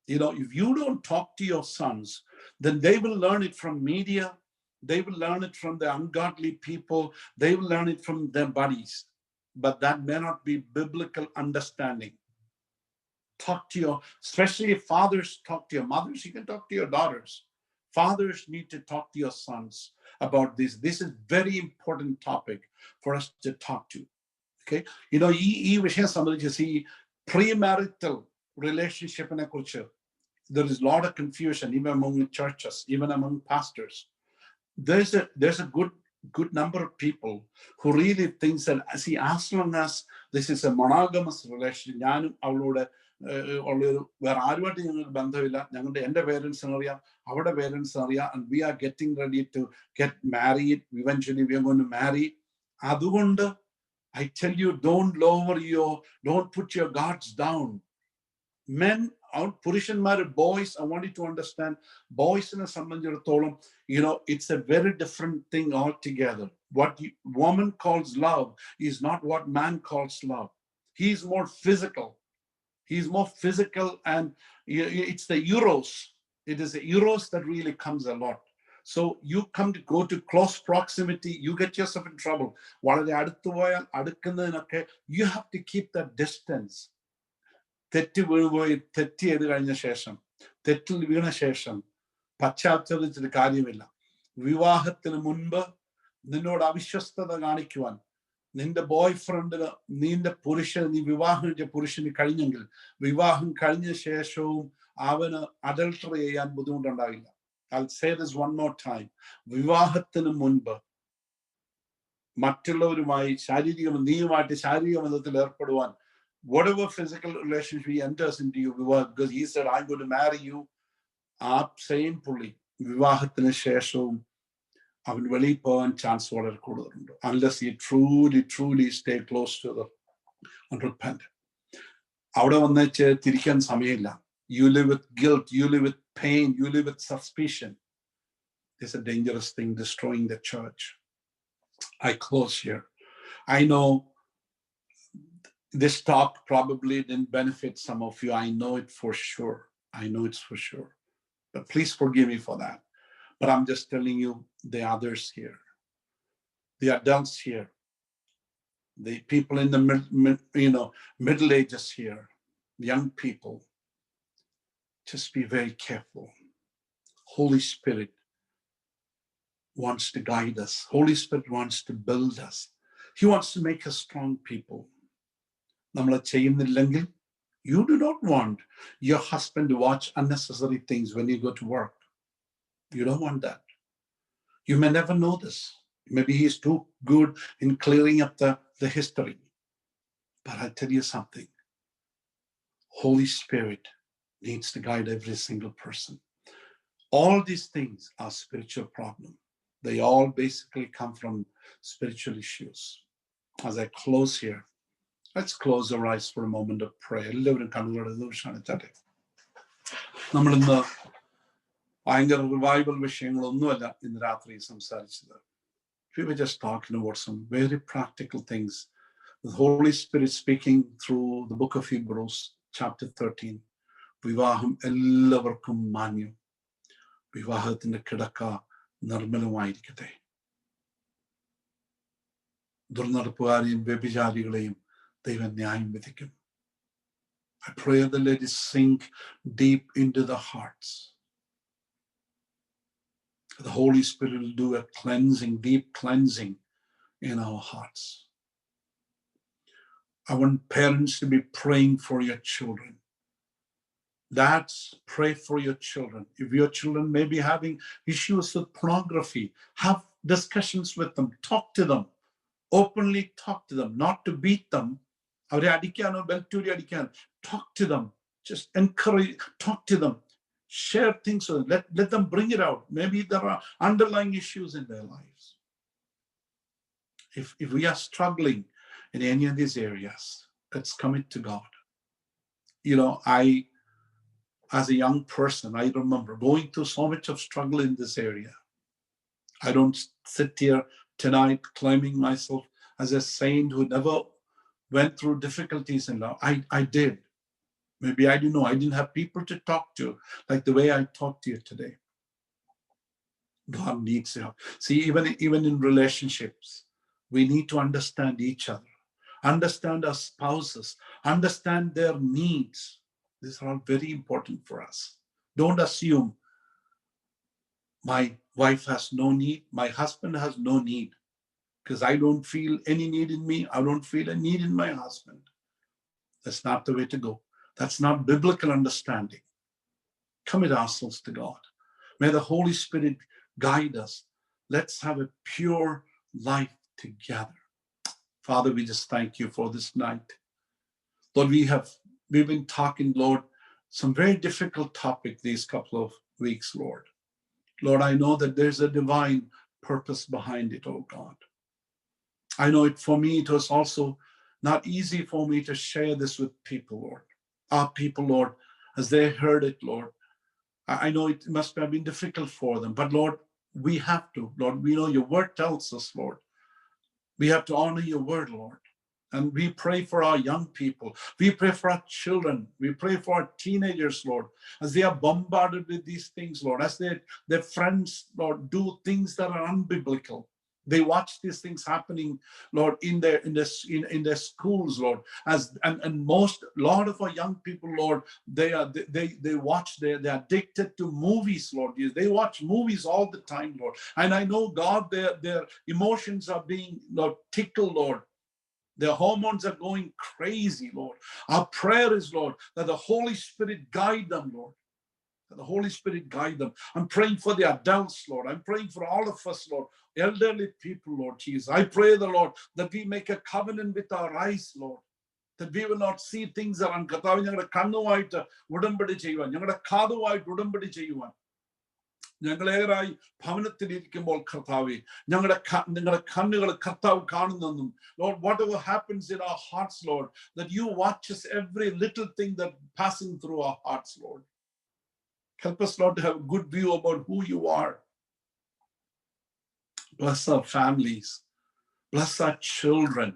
If you don't talk to your sons, then they will learn it from media. They will learn it from the ungodly people. They will learn it from their buddies. But that may not be biblical understanding. Talk to especially fathers, talk to your mothers. You can talk to your daughters. Fathers need to talk to your sons about this. This is very important topic for us to talk to. Okay? ഈ വിഷയം സംബന്ധിച്ച് ഈ premarital relationship നെ കുറിച്ച് there is a lot of confusion even among churches, even among pastors. There's a good number of people who really thinks that, see, as long as this is a monogamous relationship, ഞാനും അവളോട് ഉള്ളൊരു വേറെ ആരുമായിട്ട് ഞങ്ങൾക്ക് ബന്ധമില്ല, എൻ്റെ പേരൻസിന് അറിയാം, അവരുടെ പേരൻസിന് അറിയാം, and we are getting ready to get married, eventually we are going to marry. അതുകൊണ്ട് I tell you, don't put your guards down. Men, പുരുഷന്മാര്, boys, I want you to understand, boysനെ സംബന്ധിച്ചിടത്തോളം, it's a very different thing altogether. What woman calls love is not what man calls love. He's more physical. And it's the eros. It is the eros that really comes a lot. So you go to close proximity, you get yourself in trouble. വളരെ അടുത്ത് പോയാൽ അടുക്കുന്നതിനൊക്കെ you have to keep that distance. തെറ്റിൽ വീണ ശേഷം പശ്ചാത്തലത്തിന് കാര്യമില്ല. വിവാഹത്തിന് മുൻപ് നിന്നോട് അവിശ്വസ്തത കാണിക്കുവാൻ നിന്റെ ബോയ് ഫ്രണ്ടിന് നീ വിവാഹം കഴിച്ച പുരുഷന് കഴിഞ്ഞെങ്കിൽ വിവാഹം കഴിഞ്ഞ ശേഷവും അവന് അഡൾട്ടറി ചെയ്യാൻ ബുദ്ധിമുട്ടുണ്ടാവില്ല. I'll say this one more time. വിവാഹത്തിന് മുൻപ് മറ്റുള്ളവരുമായി നീയുമായിട്ട് ശാരീരിക ബന്ധത്തിൽ ഏർപ്പെടുവാൻ, whatever physical relationship he enters into you, because he said, I'm going to marry you, ആ സെയിം പുള്ളി വിവാഹത്തിന് ശേഷവും അവൻ വെളിയിൽ പോകാൻ ചാൻസ് വളരെ കൂടുതലുണ്ട്. Unless he truly stay close to the unrepentant. അവിടെ വന്നേച്ച് തിരിക്കാൻ സമയമില്ല. You live with guilt, you live with pain, you live with suspicion. It's a dangerous thing, destroying the church. I close here. I know this talk probably didn't benefit some of you. I know it for sure. But please forgive me for that. But I'm just telling you, the others here, the adults here, the people in the middle ages here, young people, just be very careful. Holy Spirit wants to guide us. Holy Spirit wants to build us. He wants to make us strong people. You do not want your husband to watch unnecessary things when you go to work. You don't want that. You may never know this. Maybe he's too good in clearing up the history. But I'll tell you something. Holy Spirit needs to guide every single person. All these things are spiritual problems. They all basically come from spiritual issues. As I close here, let's close our eyes for a moment of prayer. നമ്മളിന്ന് ഭയങ്കര revival വിഷയങ്ങളൊന്നുമല്ല ഇന്ന് രാത്രി സംസാരിച്ചത്. We were just talking about some very practical things. The Holy Spirit speaking through the book of Hebrews, chapter 13. വിവാഹം എല്ലാവർക്കും മാന്യം. വിവാഹത്തിന്റെ കിടക്ക നിർമ്മലമായിരിക്കട്ടെ. ദുർനടപ്പുകാരെയും വ്യഭിചാരികളെയും ദൈവം ന്യായം വിധിക്കും. I pray that let it sink deep into the hearts. The Holy Spirit will do a cleansing, deep cleansing in our hearts. I want parents to be praying for your children. Dads, pray for your children. If your children may be having issues with pornography, have discussions with them, talk to them, openly talk to them, not to beat them. Talk to them, just encourage, talk to them, share things with them, let them bring it out. Maybe there are underlying issues in their lives. If we are struggling in any of these areas, let's commit to God. As a young person, I remember going through so much of struggle in this area. I don't sit here tonight claiming myself as a saint who never went through difficulties in life. I did. Maybe I didn't know. I didn't have people to talk to like the way I talk to you today. God needs help. See, even in relationships, we need to understand each other, understand our spouses, understand their needs. These are all very important for us. Don't assume my wife has no need, my husband has no need, because I don't feel any need in me. I don't feel a need in my husband. That's not the way to go. That's not biblical understanding. Commit ourselves to God. May the Holy Spirit guide us. Let's have a pure life together. Father, we just thank you for this night. Lord, we've been talking, Lord, some very difficult topic these couple of weeks, Lord. Lord, I know that there's a divine purpose behind it, oh God. I know for me, it was also not easy for me to share this with people, Lord. our people, Lord, as they heard it, Lord. I know it must have been difficult for them, but Lord, we have to, Lord, we know your word tells us, Lord, we have to honor your word, Lord. And we pray for our young people. We pray for our children. We pray for our teenagers, Lord, as they are bombarded with these things, Lord, as their friends, Lord, do things that are unbiblical. They watch these things happening, Lord, in their schools, Lord. And most, a lot of our young people, Lord, they watch, they're addicted to movies, Lord. They watch movies all the time, Lord. And I know, God, their emotions are being, Lord, tickled, Lord. Their hormones are going crazy, Lord. Our prayer is, Lord, that the Holy Spirit guide them, Lord. That the Holy Spirit guide them. I'm praying for the adults, Lord. I'm praying for all of us, Lord. Elderly people, Lord Jesus. I pray, the Lord, that we make a covenant with our eyes, Lord. That we will not see things that are കർത്താവേ ഞങ്ങളുടെ കണ്ണുമായിട്ട് ഉടമ്പടി ചെയ്യുവാൻ, ഞങ്ങളുടെ കാതുമായിട്ട് ഉടമ്പടി ചെയ്യുവാൻ, ഞങ്ങളേറായി ഭവനത്തിലിരിക്കുമ്പോൾ കർത്താവേ നിങ്ങളുടെ കണ്ണുകൾ കർത്താവ് കാണുന്നെന്നും, Lord, whatever happens in our hearts, Lord, that you watch us every little thing that passing through our hearts, Lord. Help us, Lord, to have a good view about who you are. Bless our families. Bless our children.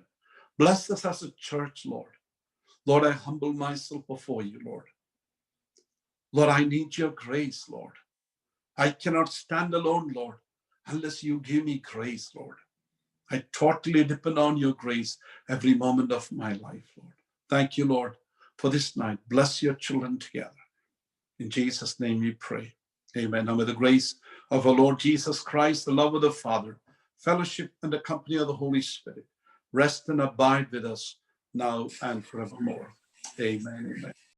Bless us as a church, Lord. Lord, I humble myself before you, Lord. Lord, I need your grace, Lord. I cannot stand alone, Lord, unless you give me grace, Lord. I totally depend on your grace every moment of my life, Lord. Thank you, Lord, for this night. Bless your children together. In Jesus' name we pray. Amen. And with the grace of our Lord Jesus Christ, the love of the Father, fellowship and the company of the Holy Spirit, rest and abide with us now and forevermore. Amen. Amen.